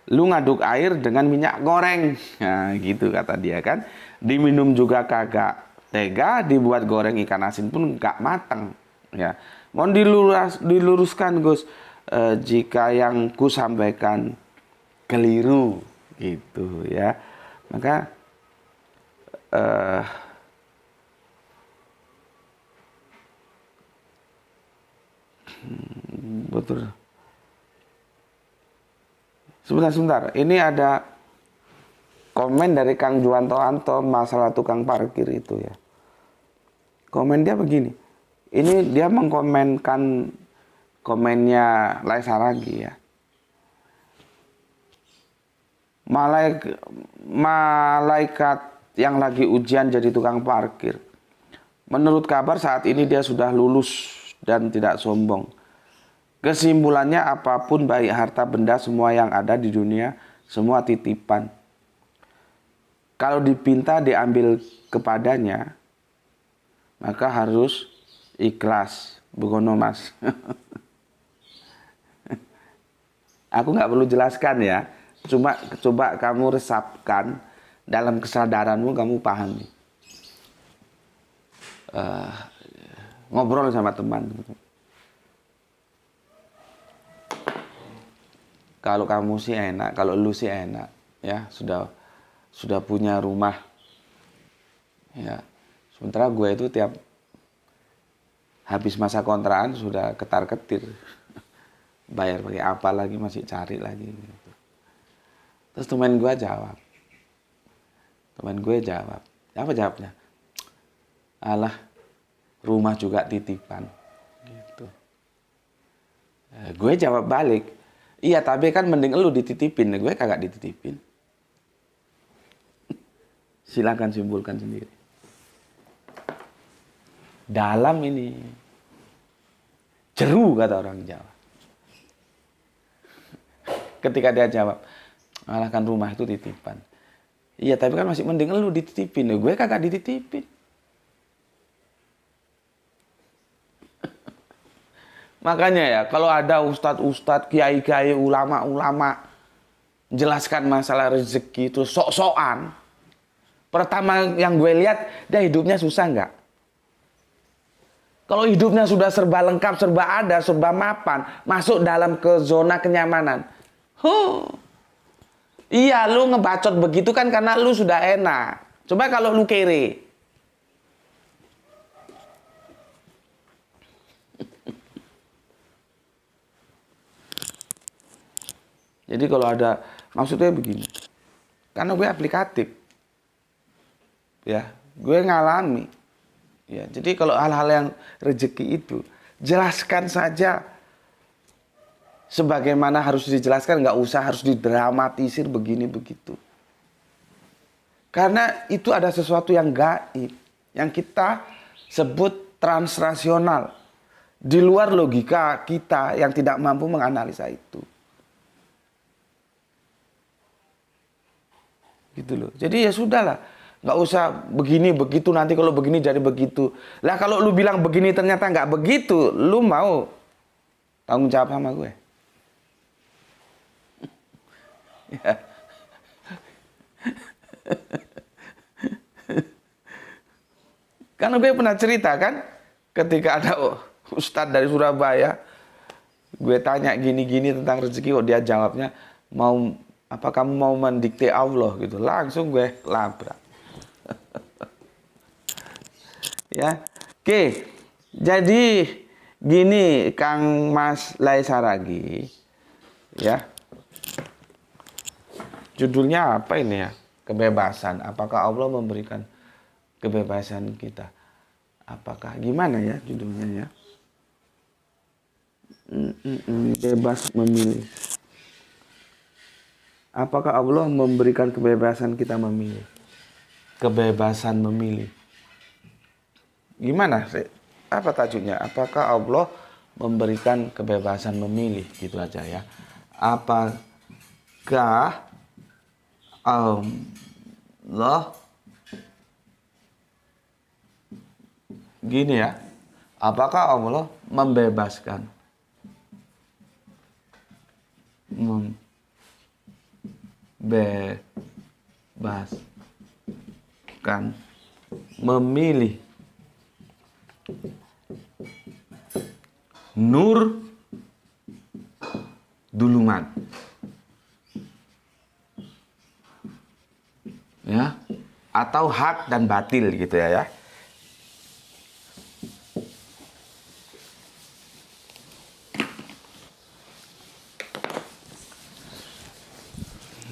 lu ngaduk air dengan minyak goreng. Nah, gitu kata dia kan. Diminum juga kagak tega, dibuat goreng ikan asin pun gak matang. Ya. Mohon diluruskan Gus, jika yang ku sampaikan keliru gitu ya. Maka betul. Sebentar. Ini ada komen dari Kang Juwanto Anto masalah tukang parkir itu ya. Komen dia begini. Ini dia mengkomenkan komennya Lai Saragi ya. Malaikat yang lagi ujian jadi tukang parkir. Menurut kabar saat ini dia sudah lulus dan tidak sombong. Kesimpulannya apapun baik harta benda semua yang ada di dunia semua titipan. Kalau dipinta diambil kepadanya maka harus ikhlas. Begono Mas. Aku nggak perlu jelaskan ya. Coba kamu resapkan dalam kesadaranmu, kamu pahami. Ngobrol sama teman. Kalau kamu sih enak, kalau lu sih enak, ya sudah punya rumah, ya. Sementara gue itu tiap habis masa kontrakan sudah ketar-ketir, bayar pakai apa lagi, masih cari lagi. Gitu. Terus teman gue jawab, apa jawabnya? Alah, rumah juga titipan, gitu. Gue jawab balik. Iya, tapi kan mending lu dititipin, gue kagak dititipin. Silakan simpulkan sendiri. Dalam ini. Jeru kata orang Jawa. Ketika dia jawab, malah kan rumah itu titipan. Iya, tapi kan masih mending lu dititipin, gue kagak dititipin. Makanya ya, kalau ada ustadz-ustadz, kiai-kiai, ulama-ulama jelaskan masalah rezeki itu sok-sokan. Pertama yang gue lihat, dia hidupnya susah nggak? Kalau hidupnya sudah serba lengkap, serba ada, serba mapan, masuk dalam ke zona kenyamanan. Huh. Iya, lu ngebacot begitu kan karena lu sudah enak. Coba kalau lu kere. Jadi kalau ada, maksudnya begini. Karena gue aplikatif. Ya, gue ngalami. Ya, jadi kalau hal-hal yang rezeki itu, jelaskan saja sebagaimana harus dijelaskan, nggak usah harus didramatisir begini begitu. Karena itu ada sesuatu yang gaib, yang kita sebut transrasional, di luar logika kita yang tidak mampu menganalisa itu. Gitu loh. Jadi ya sudahlah, nggak usah begini begitu, nanti kalau begini jadi begitu. Lah kalau lu bilang begini ternyata nggak begitu, lu mau tanggung jawab sama gue? Ya. Karena gue pernah cerita kan, ketika ada ustadz dari Surabaya, gue tanya gini-gini tentang rezeki, kok dia jawabnya mau apa, kamu mau mendikte Allah gitu. Langsung gue labrak. Ya, oke. Jadi gini Kang Mas Lai Saragi, ya. Judulnya apa ini ya? Kebebasan. Apakah Allah memberikan kebebasan kita? Apakah gimana ya judulnya ya? Bebas memilih. Apakah Allah memberikan kebebasan kita memilih? Kebebasan memilih. Gimana sih? Apa tajuknya? Apakah Allah memberikan kebebasan memilih? Gitu aja ya. Apakah Allah gini ya? Apakah Allah membebaskan? Membebaskan memilih nur duluman, ya, atau hak dan batil gitu ya.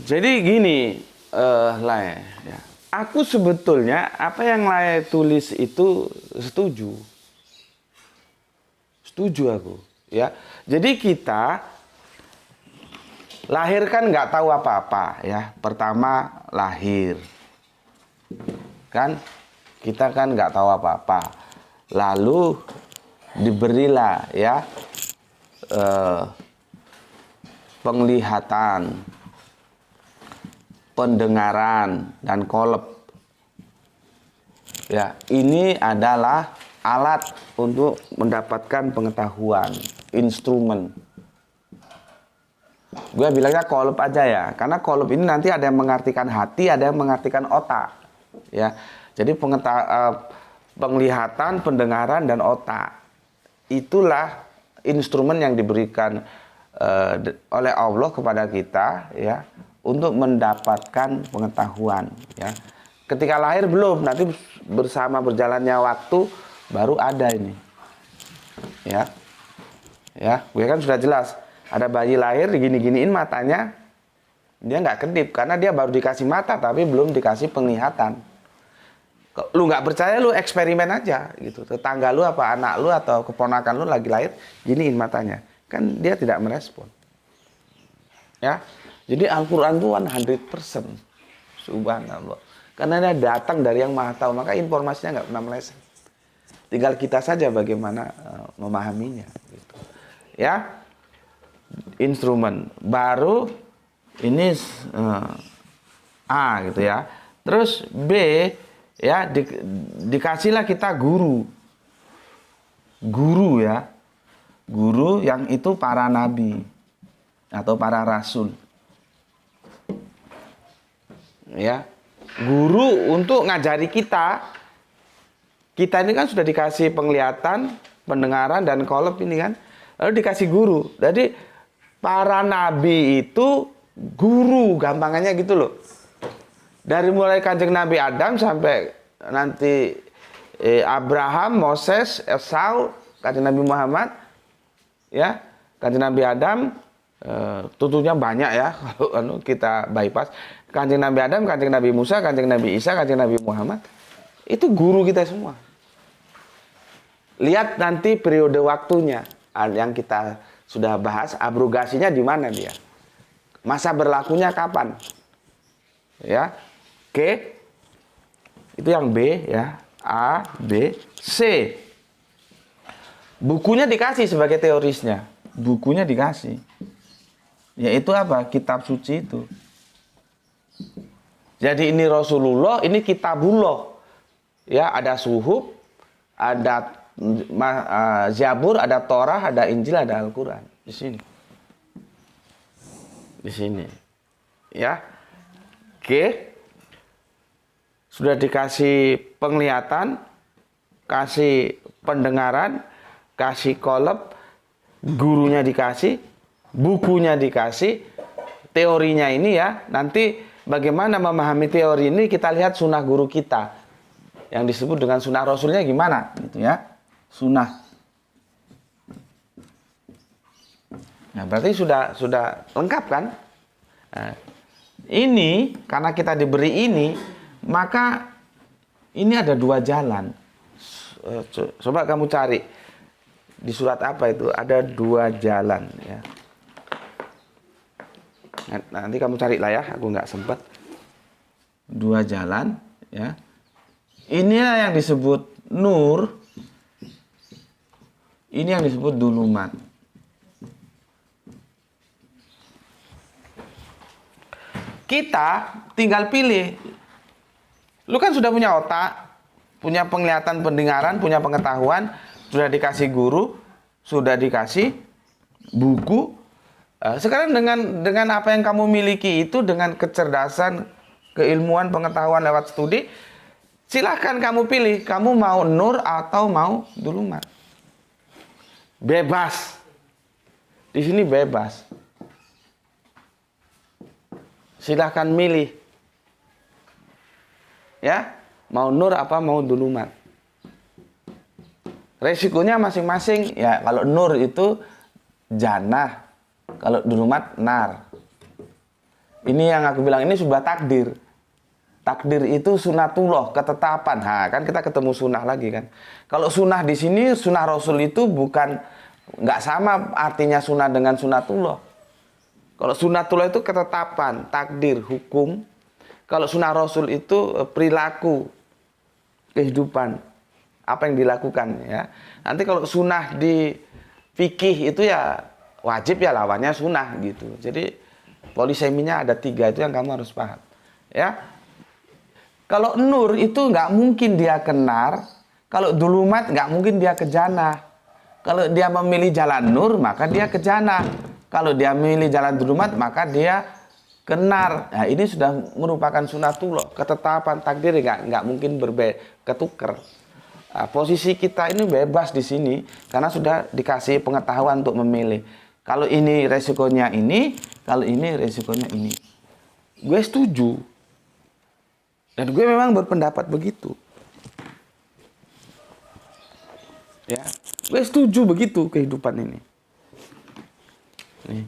Jadi gini, Lai, ya. Aku sebetulnya apa yang Lai tulis itu setuju aku, ya. Jadi kita lahir kan nggak tahu apa-apa, ya. Pertama lahir, kan kita kan nggak tahu apa-apa, lalu diberilah ya penglihatan, pendengaran, dan kolep. Ya, ini adalah alat untuk mendapatkan pengetahuan, instrumen. Gue bilangnya kolep aja ya, karena kolep ini nanti ada yang mengartikan hati, ada yang mengartikan otak. Ya, jadi penglihatan, pendengaran, dan otak. Itulah instrumen yang diberikan oleh Allah kepada kita, ya, untuk mendapatkan pengetahuan, ya. Ketika lahir belum, nanti bersama berjalannya waktu baru ada ini, ya. Ya, gue kan sudah jelas. Ada bayi lahir digini-giniin matanya, dia nggak kedip karena dia baru dikasih mata tapi belum dikasih penglihatan. Lu nggak percaya, lu eksperimen aja gitu. Tetangga lu apa anak lu atau keponakan lu lagi lahir, giniin matanya, kan dia tidak merespon, ya. Jadi Al-Quran itu 100%. Subhanallah. Karena dia datang dari yang maha tahu. Maka informasinya nggak pernah meleset. Tinggal kita saja bagaimana memahaminya. Gitu. Ya. Instrumen. Baru ini A gitu ya. Terus B. Ya. Dikasihlah kita guru. Guru ya. Guru yang itu para nabi. Atau para rasul. Ya, guru untuk ngajari kita. Kita ini kan sudah dikasih penglihatan, pendengaran, dan kolep ini kan. Lalu dikasih guru. Jadi para nabi itu guru, gampangannya gitu loh. Dari mulai Kanjeng Nabi Adam sampai nanti Abraham, Moses, Esau, Kanjeng Nabi Muhammad, ya, Kanjeng Nabi Adam, tentunya banyak ya kalau kita bypass. Kanjeng Nabi Adam, Kanjeng Nabi Musa, Kanjeng Nabi Isa, Kanjeng Nabi Muhammad, itu guru kita semua. Lihat nanti periode waktunya yang kita sudah bahas, abrogasinya di mana dia, masa berlakunya kapan, ya. Oke, itu yang B ya, A, B, C. Bukunya dikasih sebagai teorisnya, bukunya dikasih, yaitu apa? Kitab suci itu. Jadi ini Rasulullah, ini Kitabullah, ya, ada Suhuf, ada Zabur, ada Torah, ada Injil, ada Al-Quran di sini, ya. Oke. Sudah dikasih penglihatan, kasih pendengaran, kasih kolab, gurunya dikasih, bukunya dikasih, teorinya ini ya. Nanti bagaimana memahami teori ini kita lihat sunnah guru kita yang disebut dengan sunnah Rasulnya gimana, gitu ya. Sunnah. Nah, berarti sudah lengkap kan? Nah, ini karena kita diberi ini, maka ini ada dua jalan. Coba kamu cari di surat apa itu, ada dua jalan ya. Nanti kamu cari lah ya, aku nggak sempat. Dua jalan ya. Inilah yang disebut nur. Ini yang disebut dulumat. Kita tinggal pilih. Lu kan sudah punya otak, punya penglihatan, pendengaran, punya pengetahuan, sudah dikasih guru, sudah dikasih buku. Sekarang dengan apa yang kamu miliki itu, dengan kecerdasan, keilmuan, pengetahuan lewat studi, silahkan kamu pilih, kamu mau nur atau mau dulumat. Bebas. Di sini bebas. Silahkan milih. Ya, mau nur apa mau dulumat. Resikonya masing-masing. Ya, kalau nur itu jannah, kalau dulumat nar. Ini yang aku bilang, ini sebuah takdir. Takdir itu sunatullah, ketetapan. Nah, kan kita ketemu sunnah lagi kan. Kalau sunnah di sini, sunnah Rasul itu bukan, nggak sama artinya sunnah dengan sunatullah. Kalau sunatullah itu ketetapan, takdir, hukum. Kalau sunnah Rasul itu perilaku, kehidupan, apa yang dilakukan ya. Nanti kalau sunnah di fikih itu ya wajib ya, lawannya sunnah gitu. Jadi poliseminya ada 3, itu yang kamu harus paham ya. Kalau nur itu nggak mungkin dia ke nar, kalau dulumat nggak mungkin dia ke jannah. Kalau dia memilih jalan nur maka dia ke jannah. Kalau dia memilih jalan dulumat maka dia kenar. Nah, ini sudah merupakan sunatullah, ketetapan takdir, nggak mungkin ketuker. Nah, posisi kita ini bebas di sini karena sudah dikasih pengetahuan untuk memilih. Kalau ini resikonya ini, kalau ini resikonya ini. Gue setuju. Dan gue memang berpendapat begitu. Ya, gue setuju begitu kehidupan ini. Nih.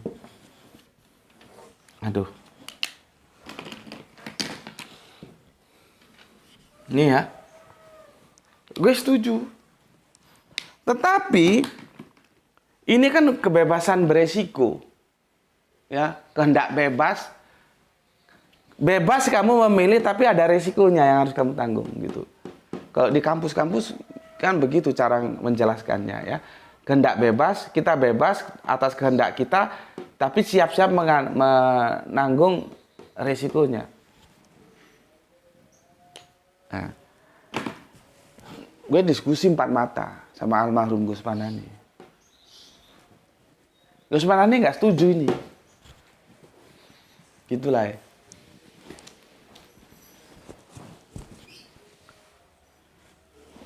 Aduh. Nih ya, gue setuju. Tetapi ini kan kebebasan beresiko, ya, kehendak bebas. Bebas kamu memilih, tapi ada resikonya yang harus kamu tanggung gitu. Kalau di kampus-kampus kan begitu cara menjelaskannya ya. Kehendak bebas, kita bebas atas kehendak kita, tapi siap-siap menanggung resikonya. Nah, gue diskusi 4 mata sama almarhum Gus Panani. Gus Panani nggak setuju ini. Gitulah ya.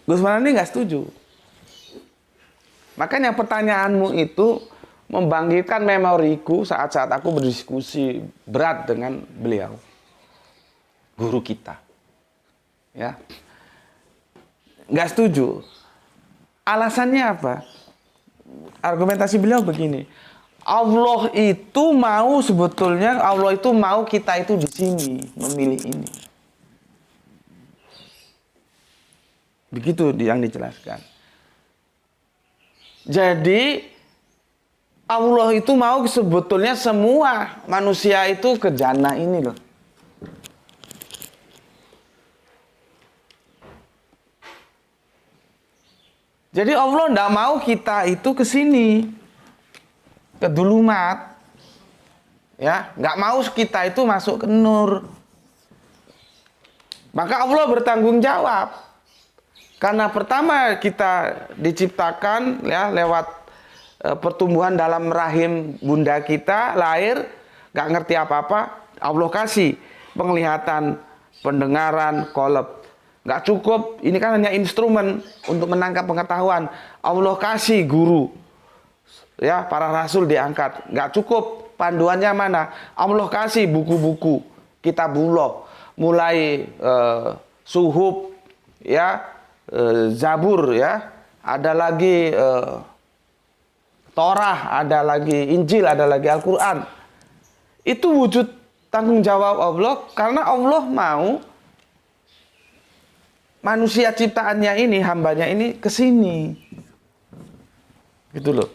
Gus Panani nggak setuju. Makanya pertanyaanmu itu membangkitkan memoriku saat-saat aku berdiskusi berat dengan beliau, guru kita. Ya, nggak setuju. Alasannya apa? Argumentasi beliau begini. Allah itu mau, sebetulnya Allah itu mau kita itu di sini, memilih ini. Begitu yang dijelaskan. Jadi Allah itu mau sebetulnya semua manusia itu ke jannah ini loh. Jadi Allah tidak mau kita itu ke sini, ke dulumat, ya, nggak mau kita itu masuk ke nur. Maka Allah bertanggung jawab, karena pertama kita diciptakan ya lewat pertumbuhan dalam rahim bunda kita, lahir, nggak ngerti apa-apa, Allah kasih penglihatan, pendengaran, kolab. Nggak cukup, ini kan hanya instrumen untuk menangkap pengetahuan. Allah kasih guru, ya, para rasul diangkat. Nggak cukup, panduannya mana? Allah kasih buku-buku, kitabullah, mulai suhuf, ya, Zabur, ya, ada lagi Torah, ada lagi Injil, ada lagi Al-Quran. Itu wujud tanggung jawab Allah, karena Allah mau manusia ciptaannya ini, hambanya ini ke sini. Gitu loh.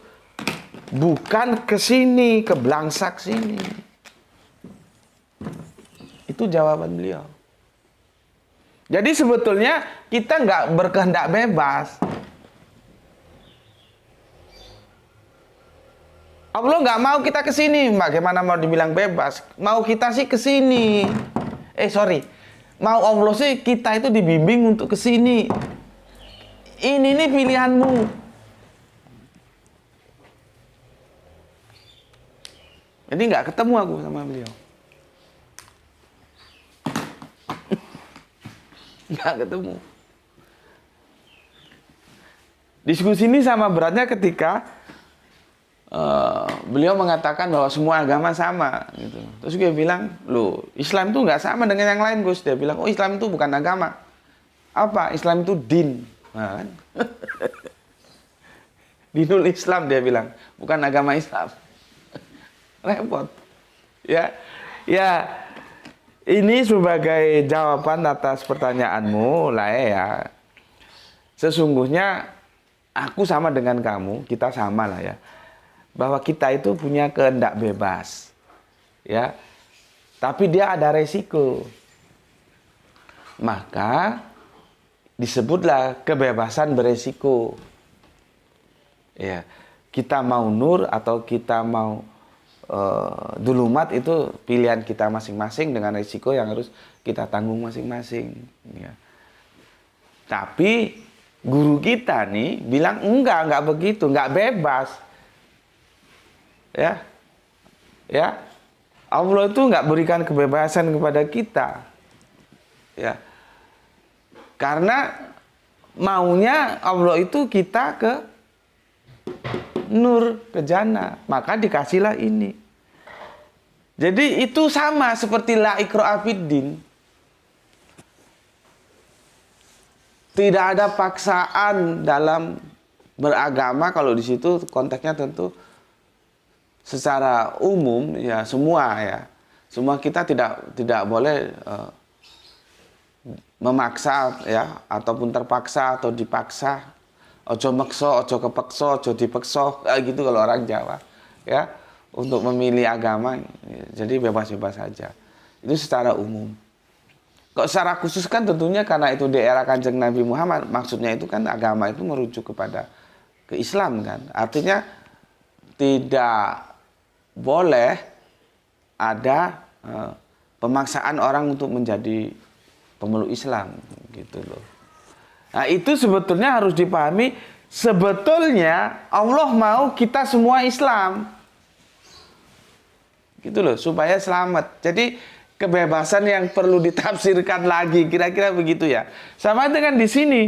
Bukan ke sini, ke belangsak sini. Itu jawaban beliau. Jadi sebetulnya kita nggak berkehendak bebas. Allah nggak mau kita ke sini. Bagaimana mau dibilang bebas? Mau kita sih ke sini. Mau Allah sih kita itu dibimbing untuk ke sini. Ini nih pilihanmu. Jadi nggak ketemu aku sama beliau. Nggak ketemu. Diskusi ini sama beratnya ketika beliau mengatakan bahwa semua agama sama gitu. Terus dia bilang, loh, Islam itu nggak sama dengan yang lain, Gus. Dia bilang, oh, Islam itu bukan agama. Apa? Islam itu din. Nah, kan? Dinul Islam, dia bilang, bukan agama Islam. Repot. Ya. Ini sebagai jawaban atas pertanyaanmu lah ya. Sesungguhnya aku sama dengan kamu, kita sama lah ya. Bahwa kita itu punya kehendak bebas, ya, tapi dia ada resiko. Maka disebutlah kebebasan beresiko. Ya, kita mau nur atau kita mau dulumat itu pilihan kita masing-masing dengan resiko yang harus kita tanggung masing-masing. Ya. Tapi guru kita nih bilang enggak begitu, enggak bebas. Ya, Allah itu nggak berikan kebebasan kepada kita, ya, karena maunya Allah itu kita ke nur, ke jannah, maka dikasihlah ini. Jadi itu sama seperti la ikraha fiddin. Tidak ada paksaan dalam beragama, kalau di situ konteksnya tentu secara umum ya, semua kita tidak boleh memaksa ya, ataupun terpaksa atau dipaksa. Ojo mekso, ojo kepekso, ojo dipekso, gitu kalau orang Jawa ya, untuk memilih agama. Jadi bebas-bebas saja. Itu secara umum. Kok secara khusus kan tentunya karena itu di era Kanjeng Nabi Muhammad, maksudnya itu kan agama itu merujuk kepada ke Islam kan. Artinya tidak boleh ada pemaksaan orang untuk menjadi pemeluk Islam gitu loh. Nah, itu sebetulnya harus dipahami, sebetulnya Allah mau kita semua Islam. Gitu loh, supaya selamat. Jadi kebebasan yang perlu ditafsirkan lagi, kira-kira begitu ya. Sama dengan di sini.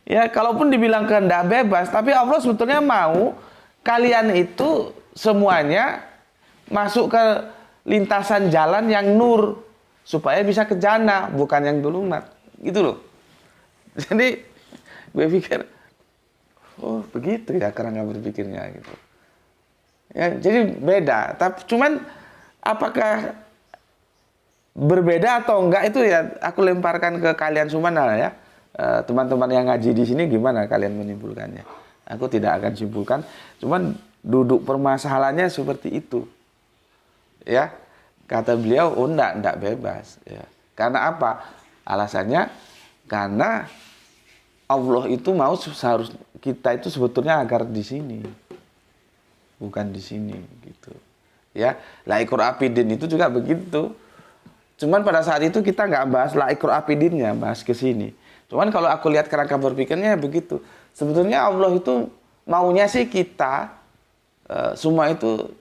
Ya, kalaupun dibilang kehendak bebas, tapi Allah sebetulnya mau kalian itu semuanya masuk ke lintasan jalan yang nur supaya bisa ke jannah, bukan yang dulumat. Gitu loh. Jadi gue pikir, oh begitu ya kerangka berpikirnya gitu. Ya, jadi beda. Tapi cuman apakah berbeda atau enggak itu ya aku lemparkan ke kalian semua ya. Teman-teman yang ngaji di sini gimana kalian menyimpulkannya? Aku tidak akan simpulkan, cuman duduk permasalahannya seperti itu. Ya. Kata beliau, oh enggak bebas ya. Karena apa? Alasannya karena Allah itu mau seharus kita itu sebetulnya agar di sini. Bukan di sini gitu. Ya, laikur apidin itu juga begitu. Cuman pada saat itu kita nggak bahas laikur apidinnya, bahas ke sini. Cuman kalau aku lihat kerangka berpikirnya begitu. Sebetulnya Allah itu maunya sih kita semua itu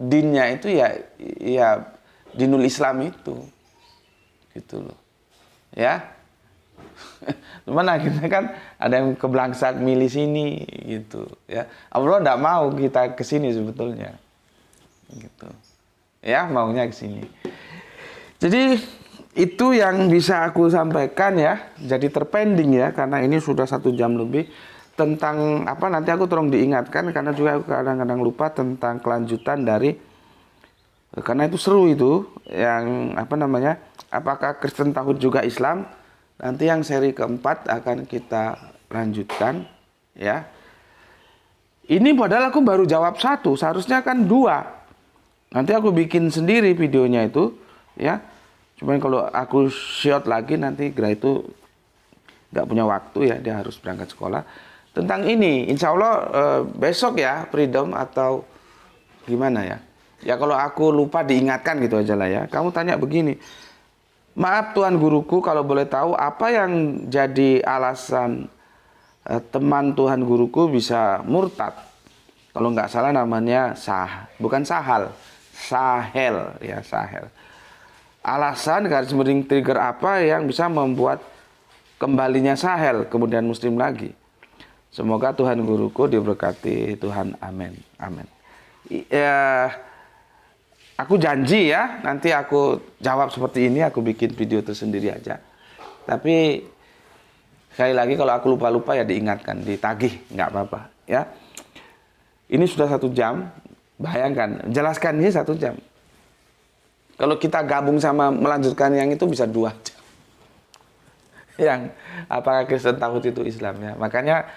dinnya itu ya dinul Islam itu. Gitu loh. Ya. Cuman akhirnya kan ada yang keblangsak milih sini gitu ya. Allah enggak mau kita ke sini sebetulnya. Gitu. Ya, maunya ke sini. Jadi itu yang bisa aku sampaikan ya. Jadi terpending ya karena ini sudah 1 jam lebih tentang apa nanti aku tolong diingatkan karena juga aku kadang-kadang lupa tentang kelanjutan dari karena itu seru itu yang apa namanya? Apakah Kristen Tauhid juga Islam? Nanti yang seri keempat akan kita lanjutkan ya. Ini padahal aku baru jawab 1, seharusnya kan 2. Nanti aku bikin sendiri videonya itu ya. Cuman kalau aku shot lagi nanti Gra itu nggak punya waktu ya, dia harus berangkat sekolah. Tentang ini, insya Allah besok ya Freedom atau gimana ya. Ya kalau aku lupa diingatkan gitu aja lah ya. Kamu tanya begini, maaf Tuan guruku kalau boleh tahu apa yang jadi alasan teman Tuhan guruku bisa murtad. Kalau nggak salah namanya bukan Sahal, Sahel ya Sahel. Alasan garis miring trigger apa yang bisa membuat kembalinya Sahel kemudian muslim lagi. Semoga Tuhan guruku diberkati Tuhan, amin. Amin. Ya, aku janji ya, nanti aku jawab seperti ini, aku bikin video tersendiri aja. Tapi sekali lagi kalau aku lupa-lupa ya diingatkan, ditagih, nggak apa-apa ya. Ini sudah 1 jam, bayangkan, jelaskan ini 1 jam. Kalau kita gabung sama melanjutkan yang itu bisa 2 jam. Yang apakah Kristen Tauhid itu Islam ya. Makanya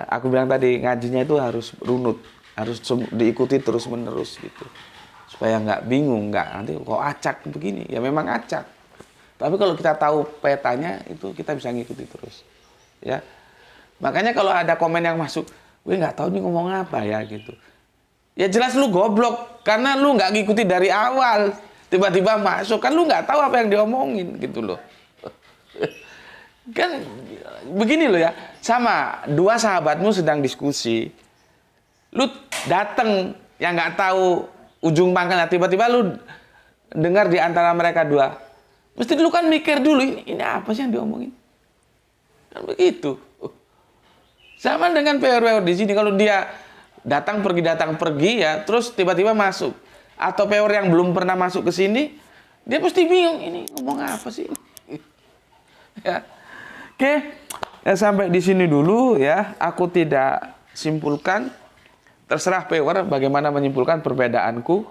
aku bilang tadi ngajinya itu harus runut, harus diikuti terus menerus gitu. Supaya nggak bingung, nggak nanti kok acak begini, ya memang acak. Tapi kalau kita tahu petanya itu kita bisa ngikuti terus, ya. Makanya kalau ada komen yang masuk, gue nggak tahu nih ngomong apa ya gitu. Ya jelas lu goblok karena lu nggak ngikuti dari awal, tiba-tiba masuk kan lu nggak tahu apa yang diomongin gitu loh. Kan begini loh ya, sama 2 sahabatmu sedang diskusi, lu dateng yang nggak tahu ujung pangkalnya, tiba-tiba lu dengar di antara mereka 2. Mesti dulu kan mikir dulu, ini apa sih yang diomongin? Kan begitu. Sama dengan PR di sini, kalau dia datang pergi ya, terus tiba-tiba masuk. Atau PR yang belum pernah masuk ke sini, dia pasti bingung, ini ngomong apa sih? Ya. Oke, ya, sampai di sini dulu ya. Aku tidak simpulkan. Terserah PR bagaimana menyimpulkan perbedaanku,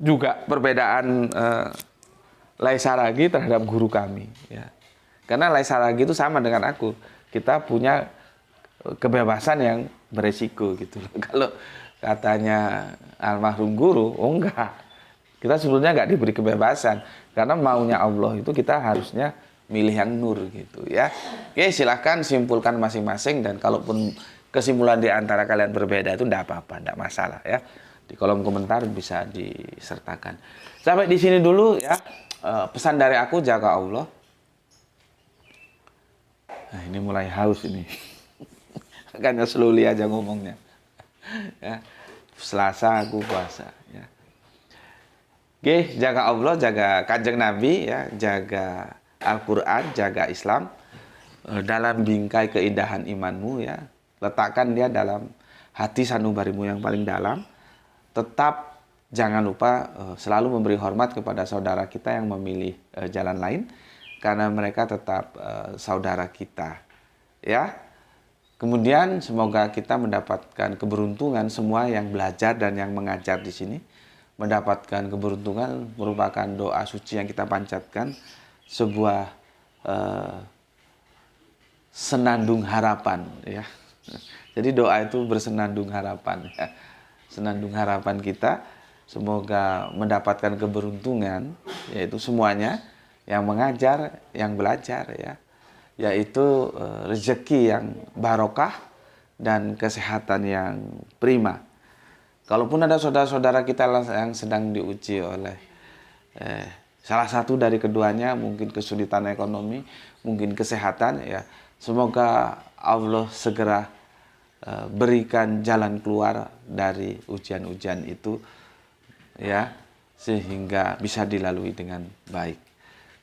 juga perbedaan Laisaragi terhadap guru kami. Ya. Karena Laisaragi itu sama dengan aku. Kita punya kebebasan yang beresiko gitu. Kalau katanya almarhum guru, oh enggak. Kita sebetulnya enggak diberi kebebasan. Karena maunya Allah itu kita harusnya milih yang nur gitu ya. Oke, silahkan simpulkan masing-masing. Dan kalaupun kesimpulan di antara kalian berbeda itu enggak apa-apa, enggak masalah ya. Di kolom komentar bisa disertakan. Sampai di sini dulu ya. Pesan dari aku, jaga Allah. Nah, ini mulai haus ini. Makanya slowly aja ngomongnya. Ya. Selasa aku puasa ya. Oke, jaga Allah, jaga Kanjeng Nabi ya, jaga Al-Qur'an, jaga Islam. Dalam bingkai keindahan imanmu ya. Letakkan dia dalam hati sanubarimu yang paling dalam. tetap jangan lupa selalu memberi hormat kepada saudara kita yang memilih jalan lain, karena mereka tetap saudara kita. Ya. Kemudian semoga kita mendapatkan keberuntungan, semua yang belajar dan yang mengajar di sini mendapatkan keberuntungan, merupakan doa suci yang kita panjatkan, sebuah senandung harapan, ya. Jadi doa itu bersenandung harapan, ya. Senandung harapan kita semoga mendapatkan keberuntungan, yaitu semuanya yang mengajar, yang belajar, ya, yaitu rezeki yang barokah dan kesehatan yang prima. Kalaupun ada saudara-saudara kita yang sedang diuji oleh salah satu dari keduanya, mungkin kesulitan ekonomi, mungkin kesehatan, ya, semoga Allah segera berikan jalan keluar dari ujian-ujian itu, ya, sehingga bisa dilalui dengan baik.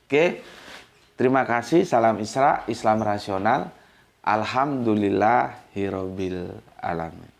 Oke. Terima kasih, salam Isra, Islam rasional. Alhamdulillahirabbil alamin.